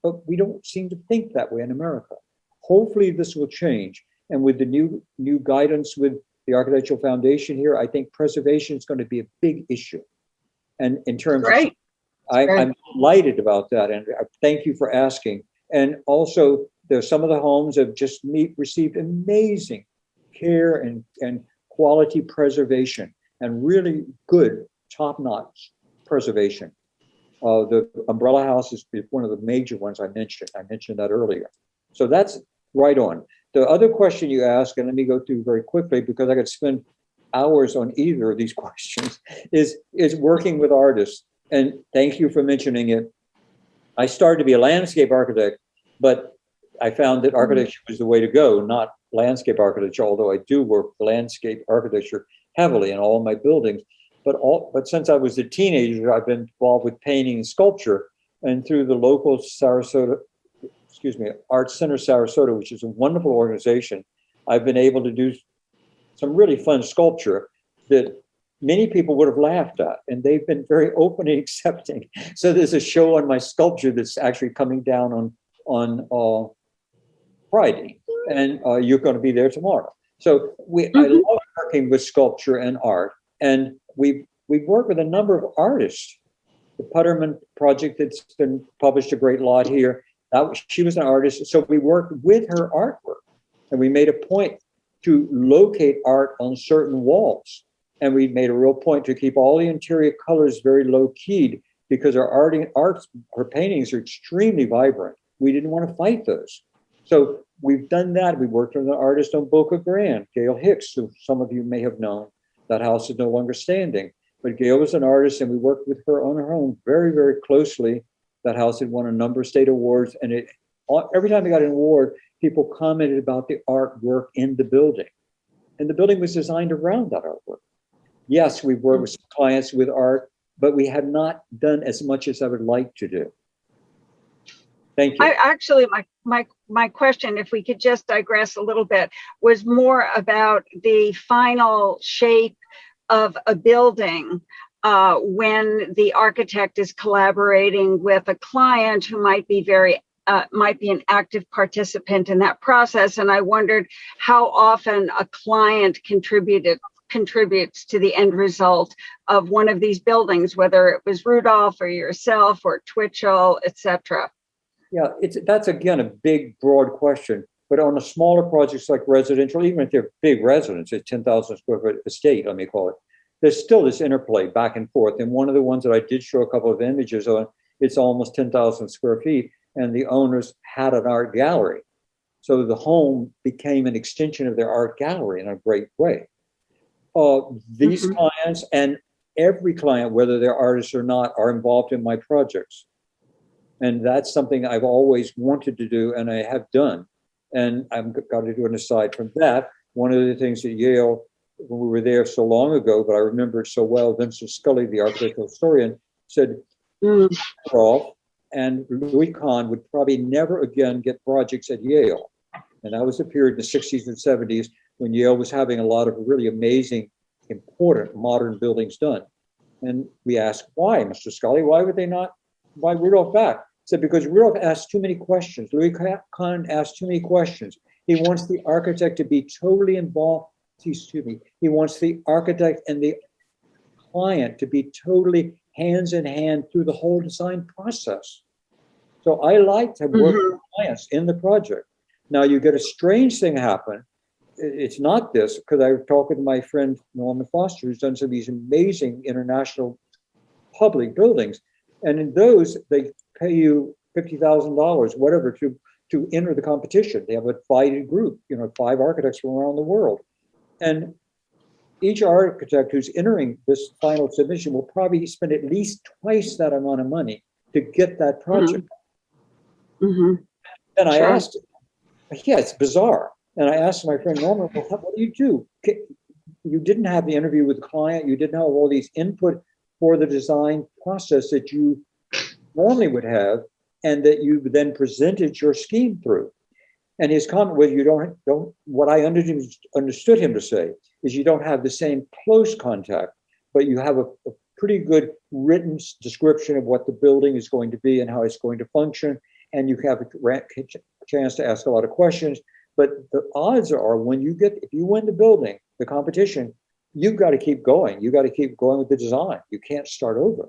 But we don't seem to think that way in America. Hopefully this will change. And with the new guidance with the Architectural Foundation here, I think preservation is going to be a big issue. And in terms of, I'm delighted about that. And I thank you for asking. And also, there's some of the homes have just received amazing care and quality preservation and really good top-notch preservation. The umbrella house is one of the major ones I mentioned. I mentioned that earlier. So that's right on. The other question you asked, and let me go through very quickly because I could spend hours on either of these questions, is working with artists. And thank you for mentioning it. I started to be a landscape architect, but I found that architecture was the way to go, not landscape architecture, although I do work landscape architecture heavily in all my buildings. But since I was a teenager, I've been involved with painting and sculpture, and through the local Art Center Sarasota, which is a wonderful organization, I've been able to do some really fun sculpture that many people would have laughed at, and they've been very open and accepting. So there's a show on my sculpture that's actually coming down on Friday, and you're going to be there tomorrow. So I love working with sculpture and art, and we've worked with a number of artists. The Putterman project that's been published a great lot here. She was an artist, so we worked with her artwork, and we made a point to locate art on certain walls, and we made a real point to keep all the interior colors very low keyed because her paintings are extremely vibrant. We didn't want to fight those, so we've done that. We worked with an artist on Boca Grande, Gail Hicks, who some of you may have known. That house is no longer standing, but Gail was an artist, and we worked with her on her own very, very closely. That house had won a number of state awards, and every time we got an award, people commented about the artwork in the building. And the building was designed around that artwork. Yes, we've worked with some clients with art, but we have not done as much as I would like to do. Thank you. My question, if we could just digress a little bit, was more about the final shape of a building when the architect is collaborating with a client who might be an active participant in that process. And I wondered how often a client contributed contributes to the end result of one of these buildings, whether it was Rudolph or yourself or Twitchell, etc.? Yeah, that's again a big, broad question. But on the smaller projects like residential, even if they're big residences, 10,000 square foot estate, let me call it, there's still this interplay back and forth. And one of the ones that I did show a couple of images on, it's almost 10,000 square feet, and the owners had an art gallery. So the home became an extension of their art gallery in a great way. These clients and every client, whether they're artists or not, are involved in my projects. And that's something I've always wanted to do, and I have done. And I've got to do an aside from that. One of the things at Yale, when we were there so long ago, but I remember it so well, Vincent Scully, the architectural historian, said, Rudolph and Louis Kahn would probably never again get projects at Yale. And that was a period in the 60s and 70s when Yale was having a lot of really amazing, important modern buildings done. And we asked, why, Mr. Scully? Why would they not buy Rudolph back? He said, because Rudolph asked too many questions. Louis Kahn asked too many questions. He wants the architect to be totally involved. Excuse me. He wants the architect and the client to be totally hands in hand through the whole design process. So I like to work with clients in the project. Now you get a strange thing happen. It's not this, because I talked with my friend Norman Foster, who's done some of these amazing international public buildings. And in those, they pay you $50,000, whatever, to enter the competition. They have a invited group, 5 architects from around the world. And each architect who's entering this final submission will probably spend at least twice that amount of money to get that project. And I asked, yeah, it's bizarre. And I asked my friend Norman, well, what do you do? You didn't have the interview with the client. You didn't have all these input for the design process that you normally would have, and that you then presented your scheme through. And his comment was, you don't what I understood him to say is you don't have the same close contact, but you have a pretty good written description of what the building is going to be and how it's going to function. And you have a chance to ask a lot of questions. But the odds are if you win the building, the competition, you've got to keep going. You got to keep going with the design. You can't start over.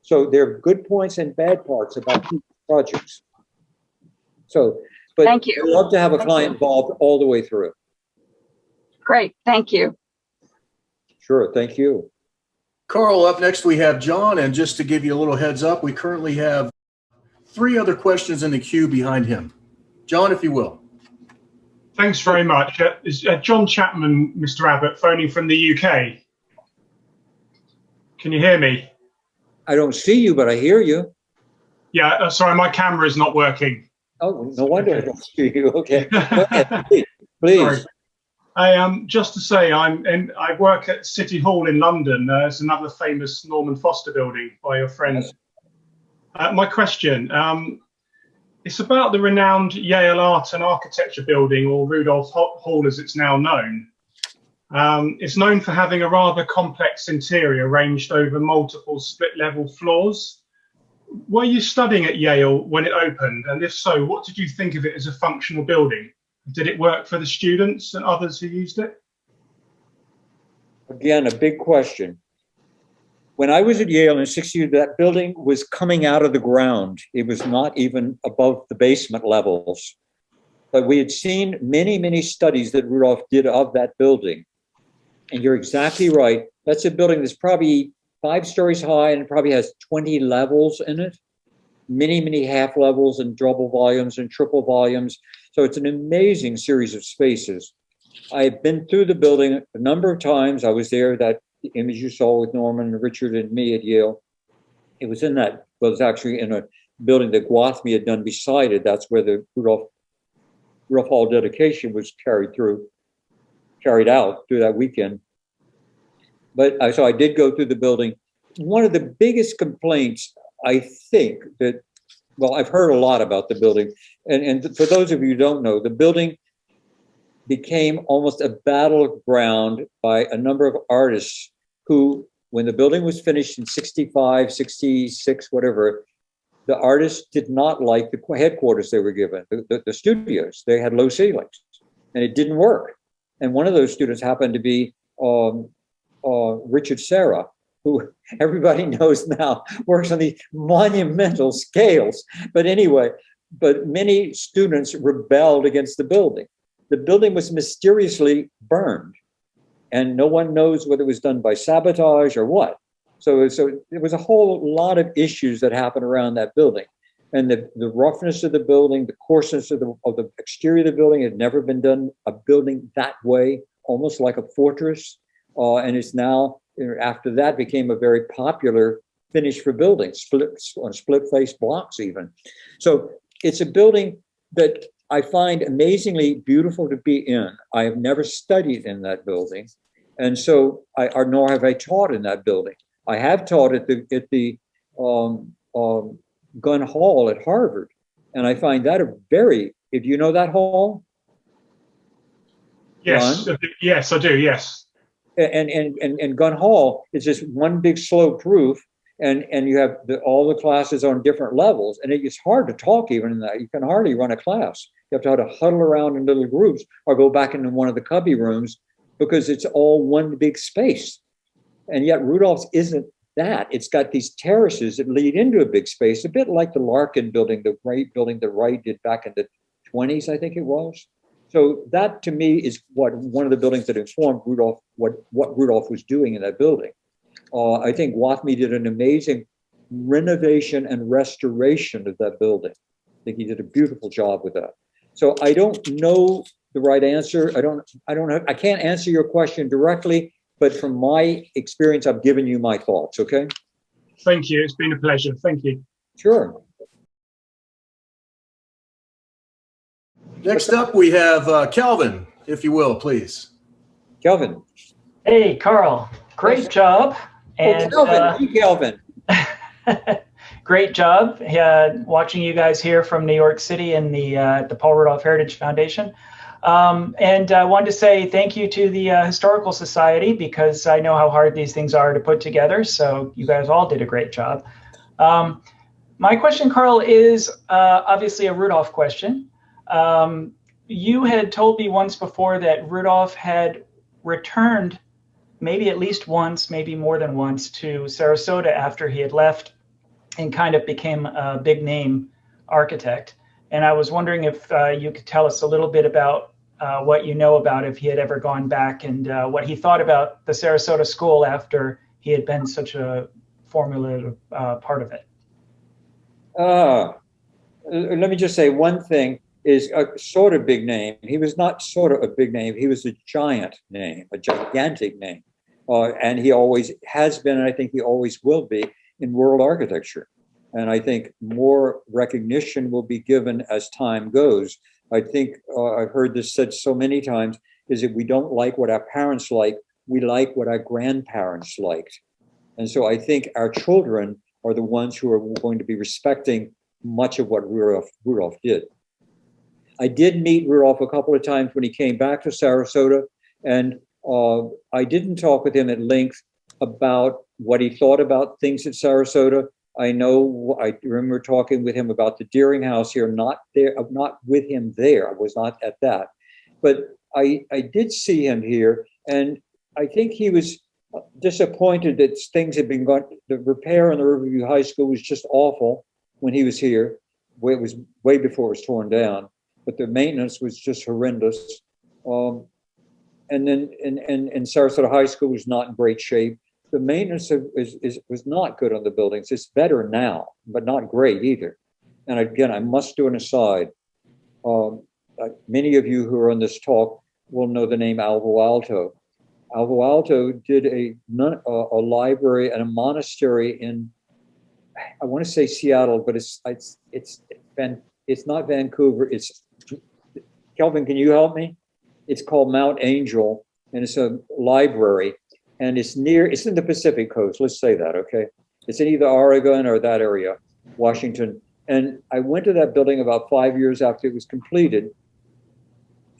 So there are good points and bad parts about projects. So, but thank you. I'd love to have a client involved all the way through. Great, thank you. Sure, thank you. Carl, up next we have John, and just to give you a little heads up, we currently have 3 other questions in the queue behind him. John, if you will. Thanks very much. Is John Chapman, Mr. Abbott, phoning from the UK? Can you hear me? I don't see you, but I hear you. Yeah, sorry, my camera is not working. Oh, no wonder I don't see you. Okay, go ahead, please. Sorry. Just to say, I work at City Hall in London. It's another famous Norman Foster building by your friend. My question, it's about the renowned Yale Art and Architecture building, or Rudolph Hall as it's now known. It's known for having a rather complex interior arranged over multiple split-level floors. Were you studying at Yale when it opened? And if so, what did you think of it as a functional building? Did it work for the students and others who used it? Again, a big question. When I was at Yale in '60, that building was coming out of the ground. It was not even above the basement levels. But we had seen many, many studies that Rudolph did of that building. And you're exactly right. That's a building that's probably 5 stories high and probably has 20 levels in it. Many, many half levels and double volumes and triple volumes. So it's an amazing series of spaces. I've been through the building a number of times. I was there, that image you saw with Norman and Richard and me at Yale. It was in that, well, it was actually in a building that Gwathmey had done beside it. That's where the Rudolph Hall dedication was carried out through that weekend. But so I did go through the building. One of the biggest complaints, I think, that, well, I've heard a lot about the building. And for those of you who don't know, the building became almost a battleground by a number of artists who, when the building was finished in 65, 66, whatever, the artists did not like the headquarters they were given, the studios. They had low ceilings and it didn't work. And one of those students happened to be Richard Serra, who everybody knows now works on the monumental scales. But anyway, but many students rebelled against the building. The building was mysteriously burned, and no one knows whether it was done by sabotage or what. So there was a whole lot of issues that happened around that building. And the roughness of the building, the coarseness of the exterior of the building had never been done, a building that way, almost like a fortress. And it's now, after that, became a very popular finish for buildings, split-face blocks even. So it's a building that I find amazingly beautiful to be in. I have never studied in that building. And so, nor have I taught in that building. I have taught at the Gun Hall at Harvard. And I find that a very, if you know that hall? Yes, Ron? yes, I do, yes. And Gun Hall is just one big sloped roof, and you have all the classes on different levels, and it's hard to talk even in that. You can hardly run a class. You have to huddle around in little groups or go back into one of the cubby rooms because it's all one big space. And yet Rudolph's isn't that. It's got these terraces that lead into a big space, a bit like the Larkin building, the Wright did back in the 20s, I think it was. So that to me is one of the buildings that informed Rudolph, what Rudolph was doing in that building. I think Wathmey did an amazing renovation and restoration of that building. I think he did a beautiful job with that. So I don't know the right answer. I can't answer your question directly, but from my experience, I've given you my thoughts, okay? Thank you, it's been a pleasure, thank you. Sure. Next up, we have Calvin, if you will, please. Kelvin. Hey, Carl, great job. And Kelvin. Great job watching you guys here from New York City in the Paul Rudolph Heritage Foundation. And I wanted to say thank you to the Historical Society, because I know how hard these things are to put together. So you guys all did a great job. My question, Carl, is obviously a Rudolph question. You had told me once before that Rudolph had returned maybe at least once, maybe more than once, to Sarasota after he had left and kind of became a big name architect. And I was wondering if you could tell us a little bit about what you know about if he had ever gone back and what he thought about the Sarasota School after he had been such a formulative part of it. Let me just say one thing is a sort of big name. He was not sort of a big name. He was a giant name, a gigantic name. And he always has been, and I think he always will be, in world architecture. And I think more recognition will be given as time goes. I think I've heard this said so many times, is that we don't like what our parents like, we like what our grandparents liked. And so I think our children are the ones who are going to be respecting much of what Rudolph did. I did meet Rudolph a couple of times when he came back to Sarasota, and I didn't talk with him at length about what he thought about things at Sarasota. I remember talking with him about the Deering House here, not with him there. I was not at that. But I did see him here, and I think he was disappointed that things had been gone. The repair on the Riverview High School was just awful when he was here. It was way before it was torn down, but the maintenance was just horrendous. And then and Sarasota High School was not in great shape. The maintenance was not good on the buildings. It's better now, but not great either. And again, I must do an aside. Many of you who are on this talk will know the name Alvo Alto. Alvo Alto did a library and a monastery in, I want to say Seattle, but it's not Vancouver. It's, Kelvin, can you help me? It's called Mount Angel, and it's a library. And it's in the Pacific coast, let's say that, okay? It's in either Oregon or that area, Washington. And I went to that building about 5 years after it was completed,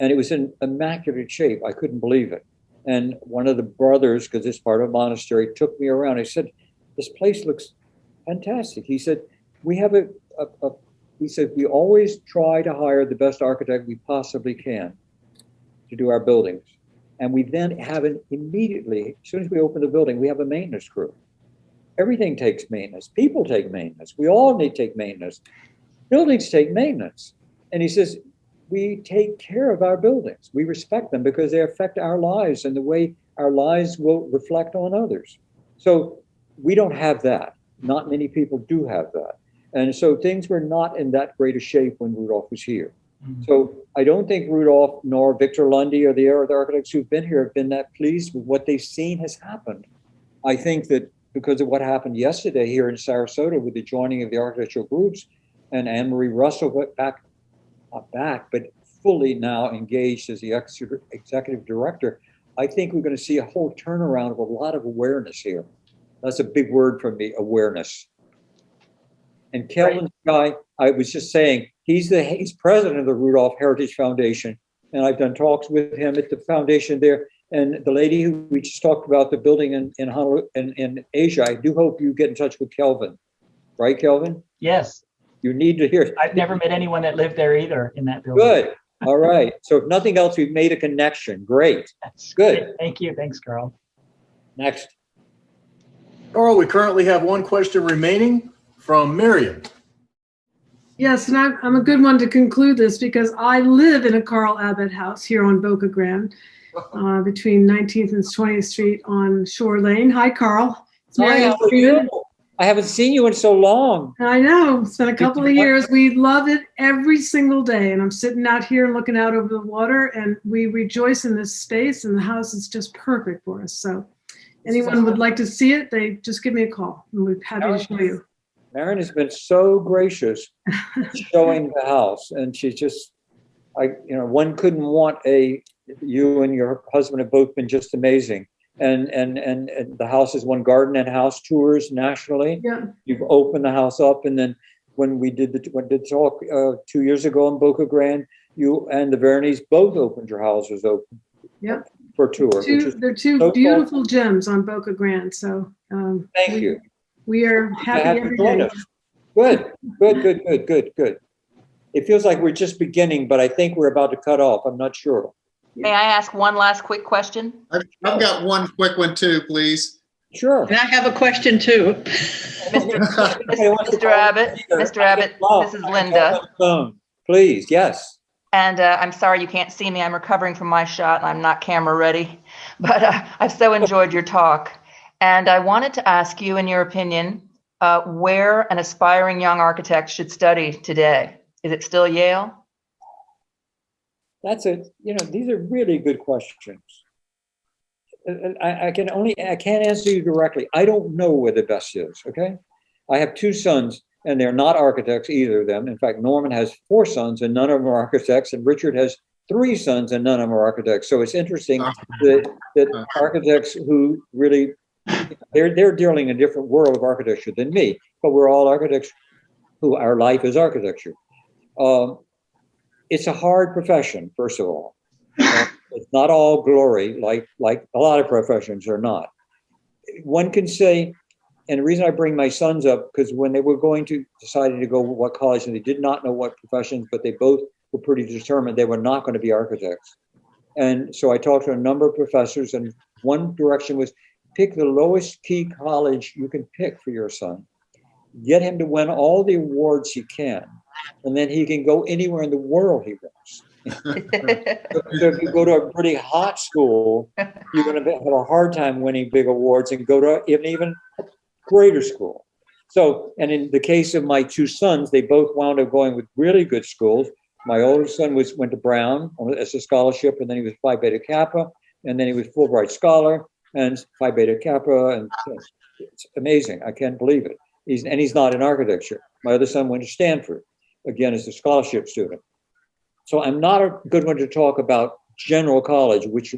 and it was in immaculate shape. I couldn't believe it. And one of the brothers, because it's part of a monastery, took me around. I said, this place looks fantastic. He said, we always try to hire the best architect we possibly can to do our buildings. And we then have an immediately, as soon as we open the building, we have a maintenance crew. Everything takes maintenance. People take maintenance. We all need to take maintenance. Buildings take maintenance. And he says, we take care of our buildings. We respect them because they affect our lives and the way our lives will reflect on others. So we don't have that. Not many people do have that. And so things were not in that great a shape when Rudolph was here. So I don't think Rudolph nor Victor Lundy or the other architects who've been here have been that pleased with what they've seen has happened. I think that because of what happened yesterday here in Sarasota with the joining of the architectural groups and Anne-Marie Russell not back, but fully now engaged as the executive director, I think we're going to see a whole turnaround of a lot of awareness here. That's a big word for me, awareness. And Kelvin's guy, I was just saying, he's president of the Rudolph Heritage Foundation. And I've done talks with him at the foundation there. And the lady who we just talked about the building in Honolulu, in Asia, I do hope you get in touch with Kelvin. Right, Kelvin? Yes. You need to hear it. I've never met anyone that lived there either in that building. Good. All right. So if nothing else, we've made a connection. Great. That's good. Thank you. Thanks, Carl. Next. Carl, we currently have one question remaining from Miriam. Yes, and I'm a good one to conclude this because I live in a Carl Abbott house here on Boca Grande, between 19th and 20th Street on Shore Lane. Hi, Carl. It's Miriam. I haven't seen you in so long. I know. It's been a couple of years. We love it every single day. And I'm sitting out here looking out over the water, and we rejoice in this space, and the house is just perfect for us. So anyone would like to see it, they just give me a call, and we're happy to show you. Erin has been so gracious showing the house, and she's just, one couldn't want you and your husband have both been just amazing. And the house has won garden and house tours nationally. Yeah. You've opened the house up, and then when we did the talk 2 years ago in Boca Grande, you and the Veronese both opened your houses open. Yeah. For a tour. They're two beautiful gems on Boca Grande. So thank you. We are happy every day. Good. It feels like we're just beginning, but I think we're about to cut off. I'm not sure. May I ask one last quick question? I've got one quick one too, please. Sure. And I have a question too. Mr. Abbott, this is Linda. Please, yes. And I'm sorry you can't see me. I'm recovering from my shot and I'm not camera ready. But I've so enjoyed your talk. And I wanted to ask you, in your opinion, where an aspiring young architect should study today. Is it still Yale? That's it. These are really good questions. I can't answer you directly. I don't know where the best is, okay? I have two sons, and they're not architects, either of them. In fact, Norman has 4 sons, and none of them are architects, and Richard has 3 sons, and none of them are architects. So it's interesting that architects who really, they're dealing in a different world of architecture than me, but we're all architects who our life is architecture. It's a hard profession, first of all. It's not all glory, like a lot of professions are not. One can say, and the reason I bring my sons up, because when they were deciding to go what college, and they did not know what professions, but they both were pretty determined they were not going to be architects. And so I talked to a number of professors, and one direction was pick the lowest key college you can pick for your son. Get him to win all the awards he can, and then he can go anywhere in the world he wants. So if you go to a pretty hot school, you're going to have a hard time winning big awards, and go to an even greater school. So, and in the case of my 2 sons, they both wound up going with really good schools. My oldest son went to Brown as a scholarship, and then he was Phi Beta Kappa, and then he was Fulbright Scholar and Phi Beta Kappa, and it's amazing. I can't believe it. He's not in architecture. My other son went to Stanford, again, as a scholarship student. So I'm not a good one to talk about general college, which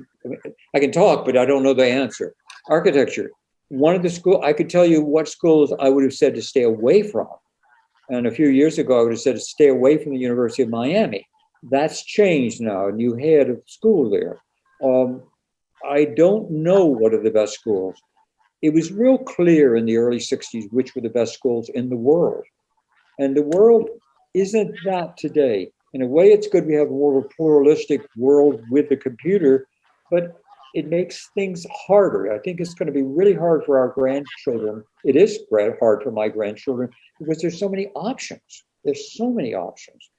I can talk, but I don't know the answer. Architecture, one of the schools, I could tell you what schools I would have said to stay away from. And a few years ago, I would have said to stay away from the University of Miami. That's changed now, a new head of school there. I don't know what are the best schools. It was real clear in the early 60s which were the best schools in the world. And the world isn't that today. In a way, it's good we have more of a pluralistic world with the computer, but it makes things harder. I think it's going to be really hard for our grandchildren. It is hard for my grandchildren because there's so many options. There's so many options.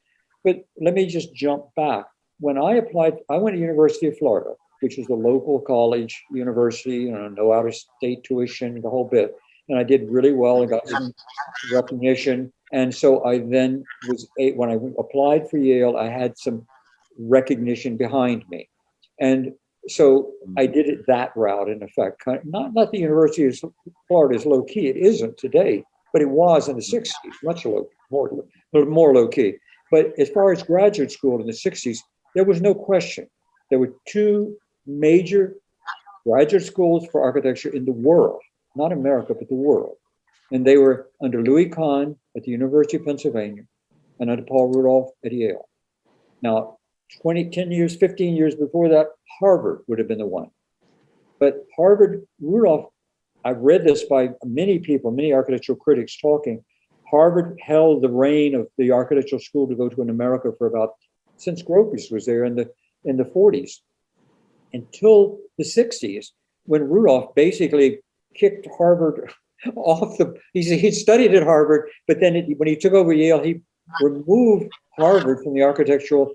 But let me just jump back. When I applied, I went to University of Florida, which is the local college university, no out-of-state tuition, the whole bit. And I did really well. I got some recognition. And so I then when I applied for Yale, I had some recognition behind me. And so I did it that route, in effect. Not the University of Florida is low key. It isn't today, but it was in the 60s, much more low key. But as far as graduate school in the 60s, there was no question. There were two major graduate schools for architecture in the world, not America, but the world. And they were under Louis Kahn at the University of Pennsylvania and under Paul Rudolph at Yale. Now, 15 years before that, Harvard would have been the one. But Harvard, Rudolph, I've read this by many people, many architectural critics talking. Harvard held the reign of the architectural school to go to in America for since Gropius was there in the 40s, until the 60s, when Rudolph basically kicked Harvard off he studied at Harvard, but then when he took over Yale, he removed Harvard from the architectural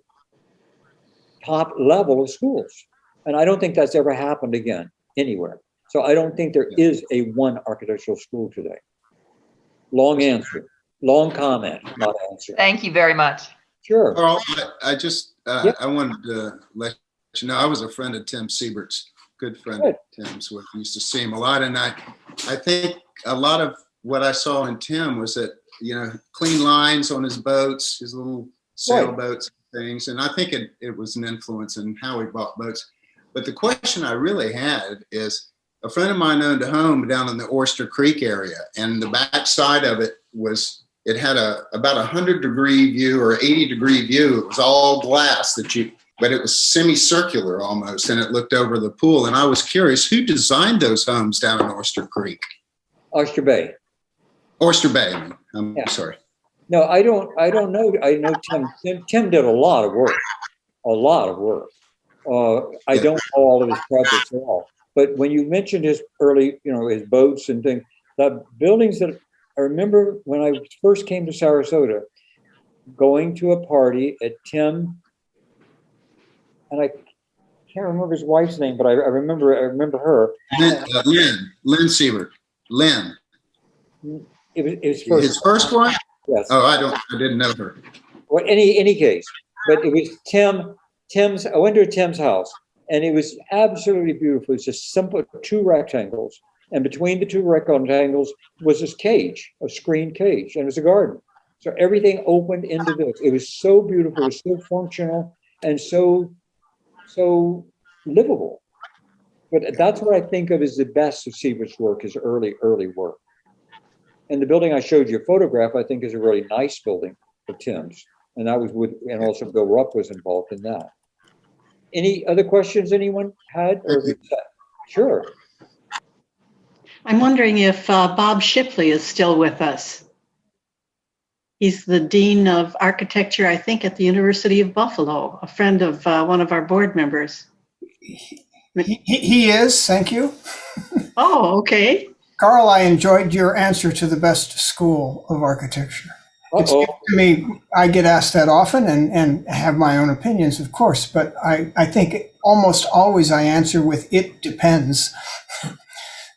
top level of schools. And I don't think that's ever happened again anywhere. So I don't think there is a one architectural school today. Long answer, long comment, not answer. Thank you very much. Sure. Carl, I wanted to let you know, I was a friend of Tim Siebert's, good friend of Tim's. We used to see him a lot. And I think a lot of what I saw in Tim was that, clean lines on his boats, his little sailboats and things. And I think it was an influence in how he bought boats. But the question I really had is, a friend of mine owned a home down in the Oyster Creek area, and the back side of it had about 100-degree view or 80-degree view. It was all glass but it was semicircular almost, and it looked over the pool. And I was curious, who designed those homes down in Oyster Creek? Oyster Bay. Oyster Bay. I'm sorry. No, I don't know. I know Tim. Tim did a lot of work. I don't know all of his projects at all. But when you mentioned his early, his boats and things, the buildings that I remember when I first came to Sarasota, going to a party at Tim, and I can't remember his wife's name, but I remember her. Lynn Siebert. Lynn. It was first. His first one? Yes. Oh, I didn't know her. Well, any case, but it was Tim's. I went to Tim's house, and it was absolutely beautiful. It's just simple, two rectangles, and between the two rectangles was this cage, a screened cage, and it was a garden. So everything opened into this. It was so beautiful, it was so functional, and so livable. But that's what I think of as the best of Siebert's work, is early work. And the building I showed you a photograph, I think, is a really nice building of Tim's. And that was and also Bill Rupp was involved in that. Any other questions anyone had? Sure. I'm wondering if Bob Shipley is still with us. He's the Dean of Architecture, I think, at the University of Buffalo, a friend of one of our board members. He is, thank you. Oh, okay. Carl, I enjoyed your answer to the best school of architecture. It's to me, I get asked that often and have my own opinions, of course, but I think almost always I answer with "it depends."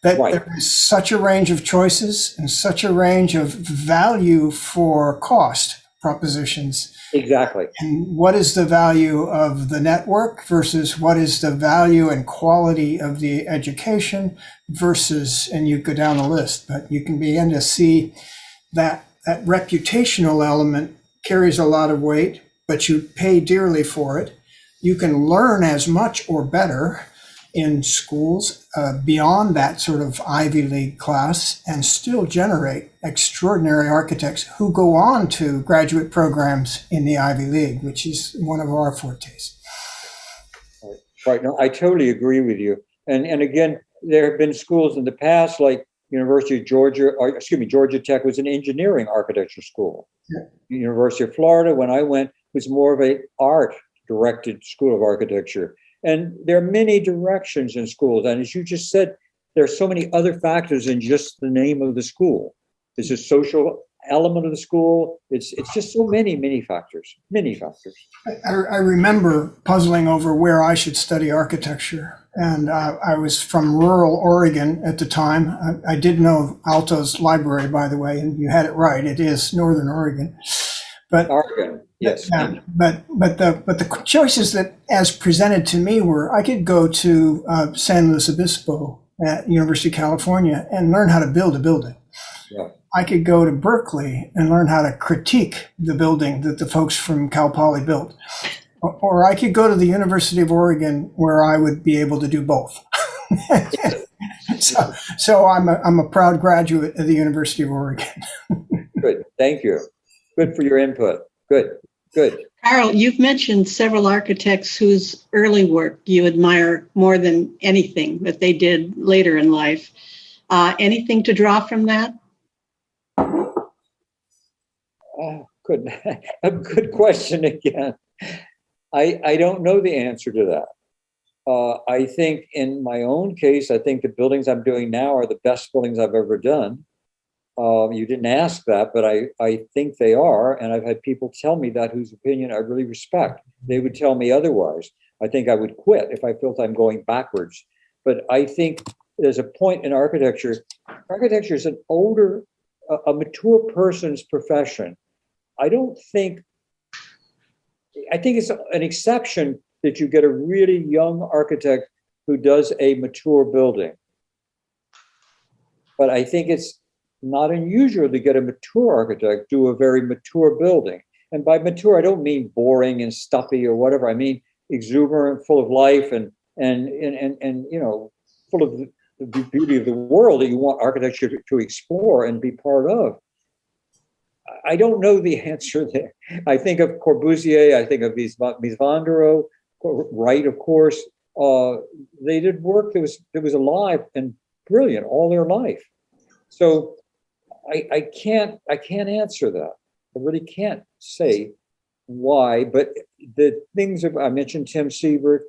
There is such a range of choices and such a range of value for cost propositions. Exactly. And what is the value of the network versus what is the value and quality of the education versus, and you go down the list, but you can begin to see that reputational element carries a lot of weight, but you pay dearly for it. You can learn as much or better in schools beyond that sort of Ivy League class and still generate extraordinary architects who go on to graduate programs in the Ivy League, which is one of our fortes. Right. No, I totally agree with you. And again, there have been schools in the past, like University of Georgia, Georgia Tech was an engineering architecture school. Yeah. University of Florida, when I went, was more of an art-directed school of architecture. And there are many directions in schools. And as you just said, there are so many other factors than just the name of the school. There's a social element of the school. It's just so many factors, many factors. I remember puzzling over where I should study architecture. And I was from rural Oregon at the time. I did know Alto's library, by the way, and you had it right. It is Northern Oregon. But Oregon, yes. But the choices that, as presented to me, were I could go to San Luis Obispo at University of California and learn how to build a building. Yeah. I could go to Berkeley and learn how to critique the building that the folks from Cal Poly built. Or I could go to the University of Oregon, where I would be able to do both. So I'm a proud graduate of the University of Oregon. Good, thank you. Good for your input. Good. Carl, you've mentioned several architects whose early work you admire more than anything that they did later in life. Anything to draw from that? Good. A good question again. I don't know the answer to that. I think in my own case, I think the buildings I'm doing now are the best buildings I've ever done. You didn't ask that, but I think they are. And I've had people tell me that whose opinion I really respect. They would tell me otherwise. I think I would quit if I felt I'm going backwards. But I think there's a point in architecture. Architecture is a mature person's profession. I think it's an exception that you get a really young architect who does a mature building. But I think it's not unusual to get a mature architect do a very mature building. And by mature, I don't mean boring and stuffy or whatever. I mean exuberant, full of life, and you know, full of the beauty of the world that you want architecture to explore and be part of. I don't know the answer there. I think of Corbusier, I think of Mies van der Rohe, Wright, of course. They did work that was alive and brilliant all their life. So I can't answer that. I really can't say why, but the things I mentioned Tim Siebert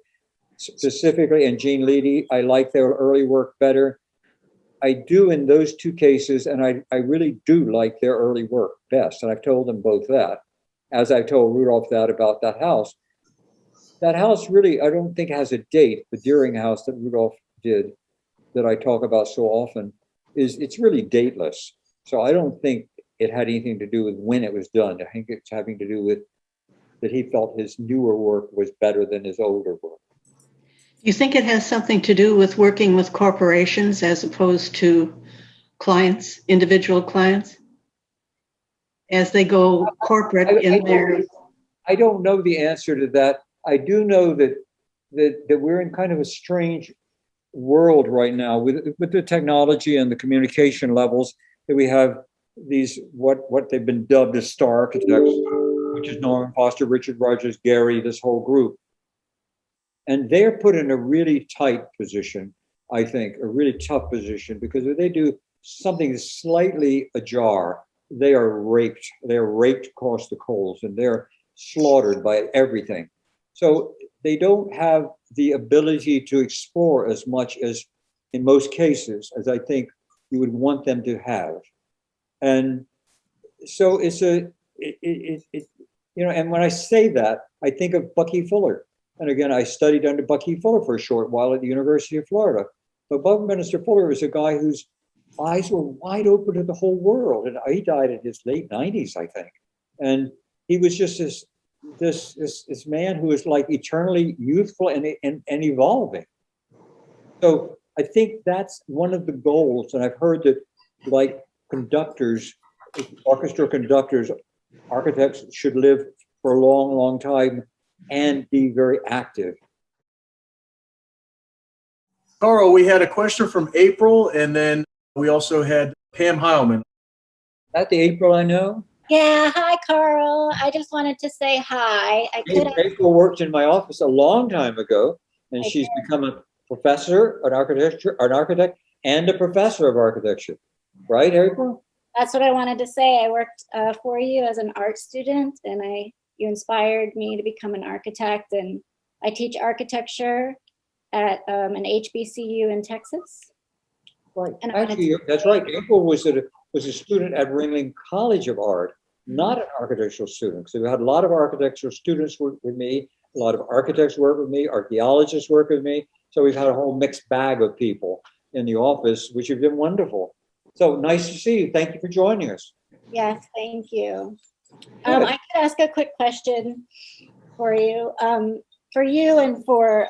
specifically and Jean Leedy, I like their early work better. I do in those two cases, and I really do like their early work best. And I've told them both that, as I told Rudolph that about that house. That house really, I don't think has a date. The Deering house that Rudolph did, that I talk about so often, it's really dateless. So I don't think it had anything to do with when it was done. I think it's having to do with that he felt his newer work was better than his older work. Do you think it has something to do with working with corporations as opposed to clients, individual clients, as they go corporate in their? I don't know the answer to that. I do know that we're in kind of a strange world right now with the technology and the communication levels that we have these what they've been dubbed as star architects, which is Norman Foster, Richard Rogers, Gary, this whole group. And they're put in a really tight position, I think, a really tough position, because if they do something slightly ajar, they are raked. They're raked across the coals and they're slaughtered by everything. So they don't have the ability to explore as much as, in most cases, as I think you would want them to have. And so it's and when I say that, I think of Bucky Fuller. And again, I studied under Bucky Fuller for a short while at the University of Florida. But Buckminster Fuller was a guy whose eyes were wide open to the whole world. And he died in his late 90s, I think. And he was just this man who was like eternally youthful and evolving. So I think that's one of the goals. And I've heard that, like conductors, orchestra conductors, architects should live for a long, long time and be very active. Carl, we had a question from April, and then we also had Pam Heilman. That the April I know? Yeah, hi, Carl. I just wanted to say hi. April worked in my office a long time ago, and she's become a professor, an architect, and a professor of architecture. Right, April? That's what I wanted to say. I worked for you as an art student, and you inspired me to become an architect, and I teach architecture at an HBCU in Texas. Right. And I wanted Actually, to that's say- right. April was a student at Ringling College of Art, not an architectural student. So we had a lot of architectural students work with me, a lot of architects work with me, archaeologists work with me. So we've had a whole mixed bag of people in the office, which have been wonderful. So nice to see you. Thank you for joining us. Yes, thank you. Good. I could ask a quick question for you. For you and for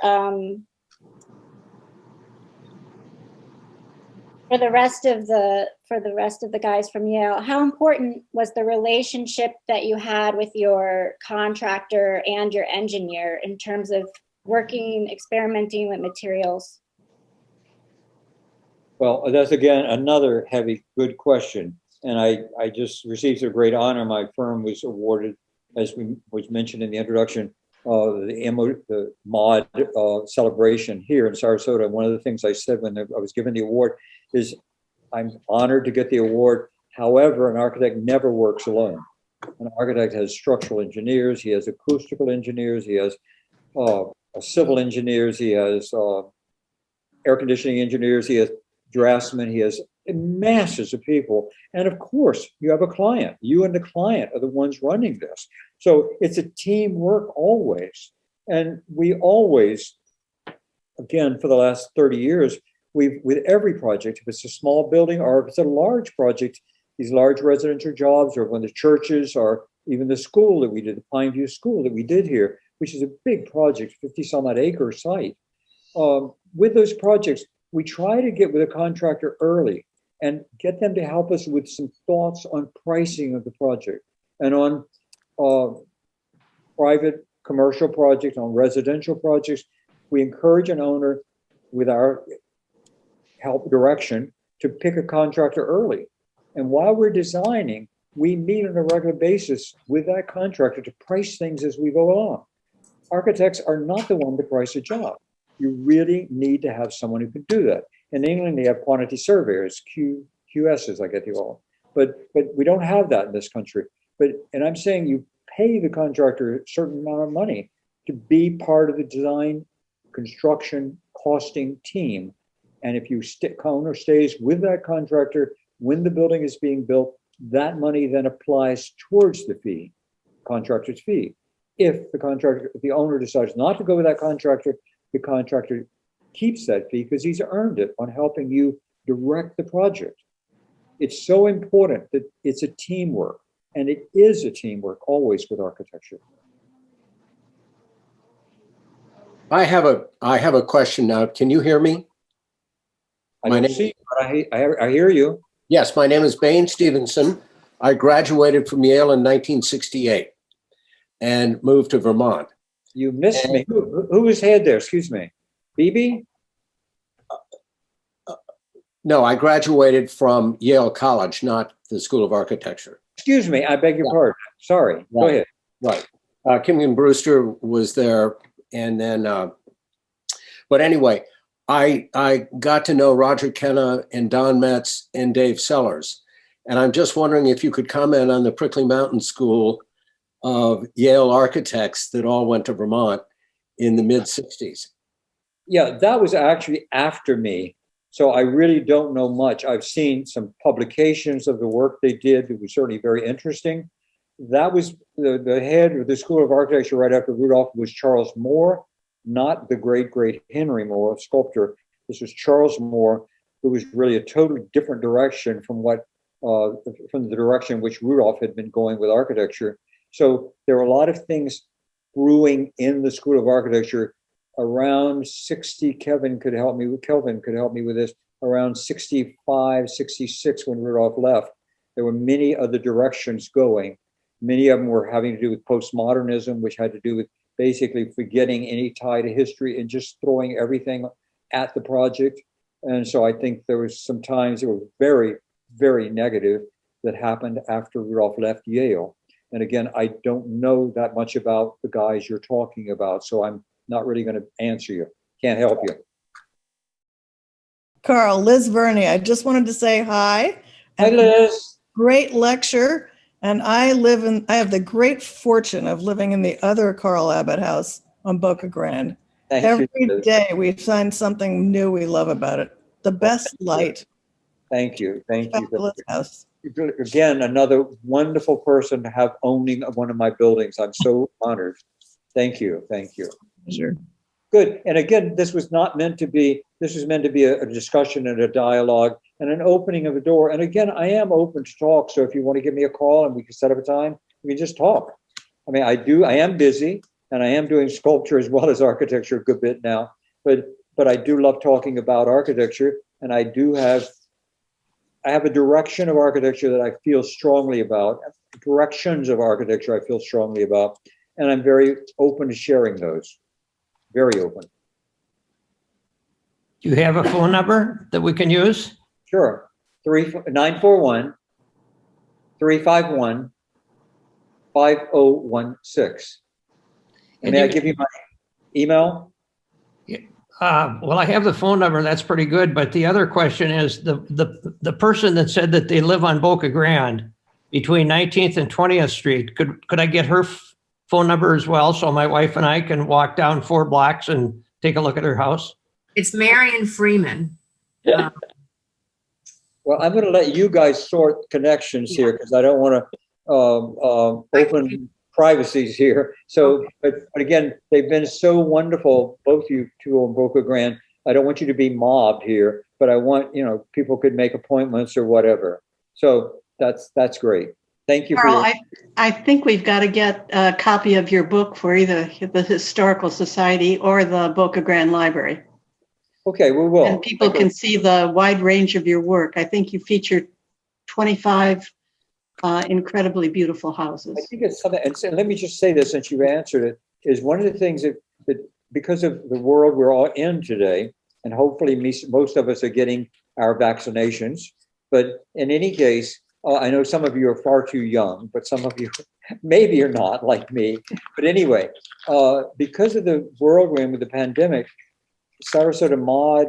the rest of the guys from Yale, how important was the relationship that you had with your contractor and your engineer in terms of working, experimenting with materials? Well, that's again another heavy, good question. And I just received a great honor. My firm was awarded, as was mentioned in the introduction, the MOD celebration here in Sarasota. One of the things I said when I was given the award is, I'm honored to get the award. However, an architect never works alone. An architect has structural engineers, he has acoustical engineers, he has civil engineers, he has air conditioning engineers, he has draftsmen, he has masses of people. And of course, you have a client. You and the client are the ones running this. So it's a teamwork always. And we always, again, for the last 30 years, with every project, if it's a small building or if it's a large project, these large residential jobs, or when the churches, or even the school that we did, the Pine View School that we did here, which is a big project, 50 some odd acre site. With those projects, we try to get with a contractor early and get them to help us with some thoughts on pricing of the project, and on private commercial projects, on residential projects. We encourage an owner, with our help direction, to pick a contractor early. And while we're designing, we meet on a regular basis with that contractor to price things as we go along. Architects are not the one to price a job. You really need to have someone who can do that. In England, they have quantity surveyors, QSs, I get you all. But we don't have that in this country. And I'm saying you pay the contractor a certain amount of money to be part of the design, construction, costing team. And if you owner stays with that contractor when the building is being built, that money then applies towards the fee, contractor's fee. If the owner decides not to go with that contractor, the contractor keeps that fee because he's earned it on helping you direct the project. It's so important that it's a teamwork, and it is a teamwork always with architecture. I have a question now. Can you hear me? I don't see, but I hear you. Yes, my name is Bain Stevenson. I graduated from Yale in 1968 and moved to Vermont. You missed me. Who was head there? Excuse me. BB? No, I graduated from Yale College, not the School of Architecture. Excuse me, I beg your pardon. Sorry, Right. Go ahead. Right. Kim and Brewster was there. And then, but anyway, I got to know Roger Kenna and Don Metz and Dave Sellers. And I'm just wondering if you could comment on the Prickly Mountain School of Yale architects that all went to Vermont in the mid-60s. Yeah, that was actually after me. So I really don't know much. I've seen some publications of the work they did. It was certainly very interesting. That was the head of the School of Architecture right after Rudolph was Charles Moore, not the great Henry Moore, sculptor. This was Charles Moore, who was really a totally different direction from from the direction which Rudolph had been going with architecture. So there were a lot of things brewing in the School of Architecture around 60. Kelvin could help me with this. Around 65, 66, when Rudolph left, there were many other directions going. Many of them were having to do with postmodernism, which had to do with basically forgetting any tie to history and just throwing everything at the project. And so I think there was some times that were very, very negative that happened after Rudolph left Yale. And again, I don't know that much about the guys you're talking about, so I'm not really going to answer you. Can't help you. Carl, Liz Verney, I just wanted to say hi. Hi, Liz. Great lecture. And I have the great fortune of living in the other Carl Abbott house on Boca Grande. Thank Every you. day we find something new we love about it. The best light. Thank you. Thank you. Fabulous house. Again, another wonderful person to have owning one of my buildings. I'm so honored. Thank you. Thank you. Sure. Good. And again, this was meant to be a discussion and a dialogue and an opening of a door. And again, I am open to talk. So if you want to give me a call and we can set up a time, we can just talk. I mean, I am busy and I am doing sculpture as well as architecture a good bit now, but I do love talking about architecture, and I have a direction of architecture that I feel strongly about, directions of architecture I feel strongly about, and I'm very open to sharing those. Very open. Do you have a phone number that we can use? Sure. 941 351 5016. And may I give you my email? Well, I have the phone number. That's pretty good. But the other question is the person that said that they live on Boca Grande between 19th and 20th Street. Could I get her phone number as well, so my wife and I can walk down 4 blocks and take a look at her house? It's Marion Freeman. Well, I'm going to let you guys sort connections here because I don't want to open privacies here. So, but again, they've been so wonderful, both you two on Boca Grande. I don't want you to be mobbed here, but I want, people could make appointments or whatever. So that's great. Thank you. Carl, I think we've got to get a copy of your book for either the Historical Society or the Boca Grande Library. Okay, we will. And people can see the wide range of your work. I think you featured 25 incredibly beautiful houses. I think it's something, and so let me just say this since you've answered it, is one of the things that because of the world we're all in today, and hopefully most of us are getting our vaccinations, but in any case, I know some of you are far too young, but some of you maybe you're not like me. But anyway, because of the world we're in with the pandemic, Sarasota Mod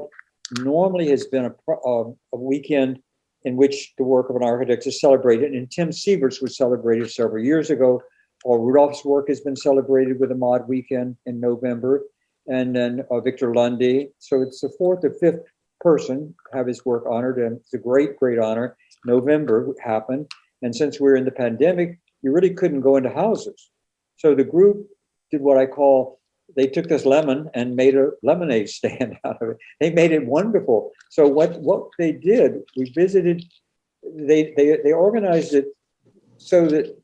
normally has been a weekend in which the work of an architect is celebrated. And Tim Sievert's was celebrated several years ago. Or Rudolph's work has been celebrated with a Mod weekend in November. And then Victor Lundy. So it's the 4th or 5th person to have his work honored. And it's a great, great honor. November happened. And since we're in the pandemic, you really couldn't go into houses. So the group did what I call, they took this lemon and made a lemonade stand out of it. They made it wonderful. So what they did, we visited, they organized it so that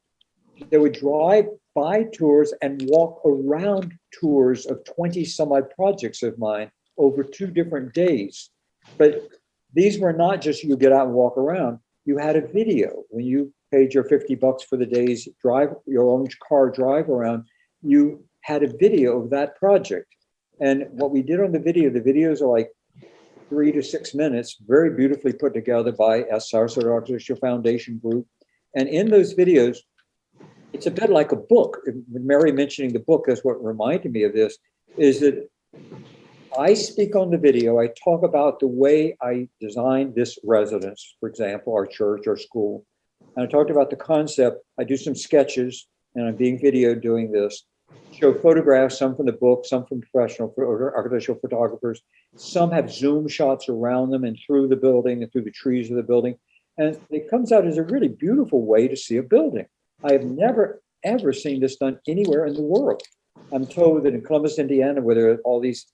they would drive by tours and walk around tours of 20 some odd projects of mine over 2 different days. But these were not just you get out and walk around. You had a video. When you paid your $50 for the day's drive, your own car drive around, you had a video of that project. And what we did on the videos are like 3 to 6 minutes, very beautifully put together by a Sarasota Architectural Foundation group. And in those videos, it's a bit like a book. Mary mentioning the book, that's what reminded me of this, is that I speak on the video, I talk about the way I designed this residence, for example, our church, our school. And I talked about the concept. I do some sketches, and I'm being videoed doing this. Show photographs, some from the book, some from professional architectural photographers. Some have zoom shots around them and through the building and through the trees of the building. And it comes out as a really beautiful way to see a building. I have never, ever seen this done anywhere in the world. I'm told that in Columbus, Indiana, where there are all these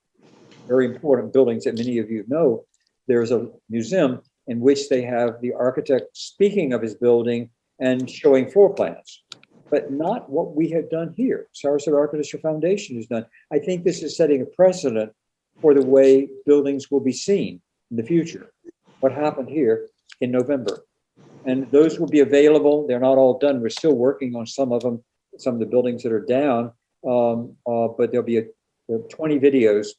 very important buildings that many of you know, there's a museum in which they have the architect speaking of his building and showing floor plans, but not what we have done here. Sarasota Architectural Foundation has done. I think this is setting a precedent for the way buildings will be seen in the future. What happened here in November. And those will be available. They're not all done. We're still working on some of them, some of the buildings that are down, but there'll be 20 videos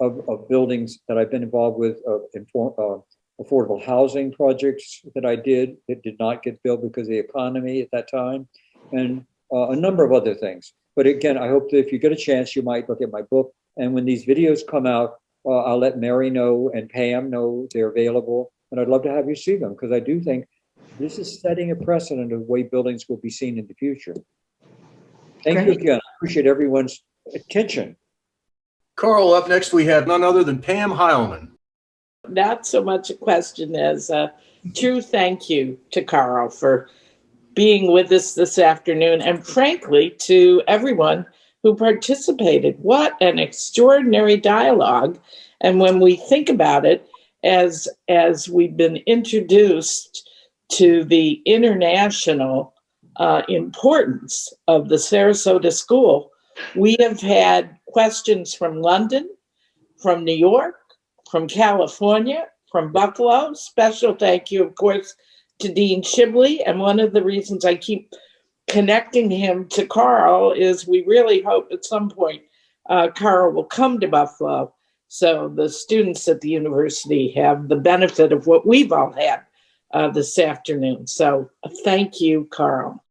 of buildings that I've been involved with, affordable housing projects that I did that did not get built because of the economy at that time, and a number of other things. But again, I hope that if you get a chance, you might look at my book. And when these videos come out, I'll let Mary know and Pam know they're available. And I'd love to have you see them, because I do think this is setting a precedent of the way buildings will be seen in the future. Thank you again. I appreciate everyone's attention. Carl, up next we have none other than Pam Heilman. Not so much a question as a true thank you to Carl for being with us this afternoon, and frankly to everyone who participated. What an extraordinary dialogue. And when we think about it, as we've been introduced to the international importance of the Sarasota School, we have had questions from London, from New York, from California, from Buffalo. Special thank you, of course, to Dean Shibley. And one of the reasons I keep connecting him to Carl is we really hope at some point Carl will come to Buffalo, so the students at the university have the benefit of what we've all had this afternoon. So thank you, Carl.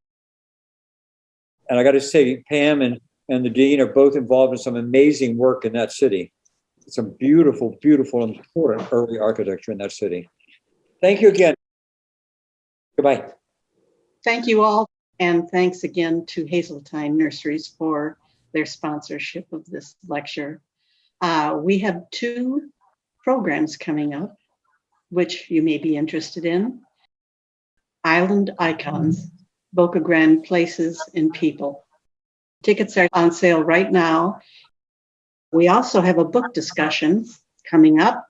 And I got to say, Pam and the dean are both involved in some amazing work in that city. Some beautiful, beautiful, important early architecture in that city. Thank you again. Goodbye. Thank you all. And thanks again to Hazeltine Nurseries for their sponsorship of this lecture. We have 2 programs coming up, which you may be interested in. Island Icons, Boca Grande Places and People. Tickets are on sale right now. We also have a book discussion coming up.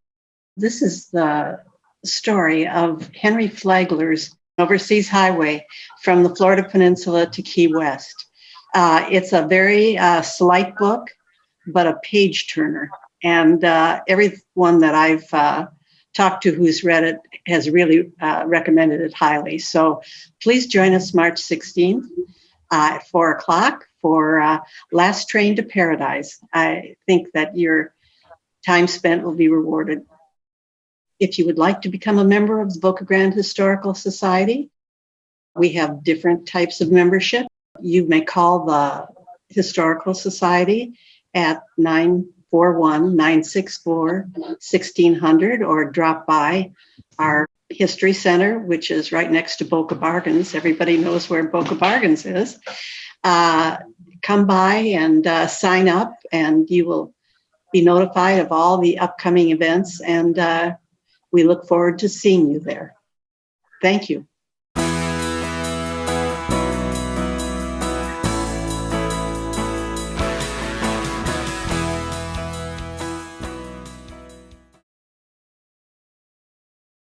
This is the story of Henry Flagler's Overseas Highway from the Florida Peninsula to Key West. It's a very slight book, but a page turner. And everyone that I've talked to who's read it has really recommended it highly. So please join us March 16th at 4 o'clock for Last Train to Paradise. I think that your time spent will be rewarded. If you would like to become a member of the Boca Grande Historical Society, we have different types of membership. You may call the Historical Society at 941-964-1600 or drop by our History Center, which is right next to Boca Bargains. Everybody knows where Boca Bargains is. Come by and sign up, and you will be notified of all the upcoming events, and we look forward to seeing you there. Thank you.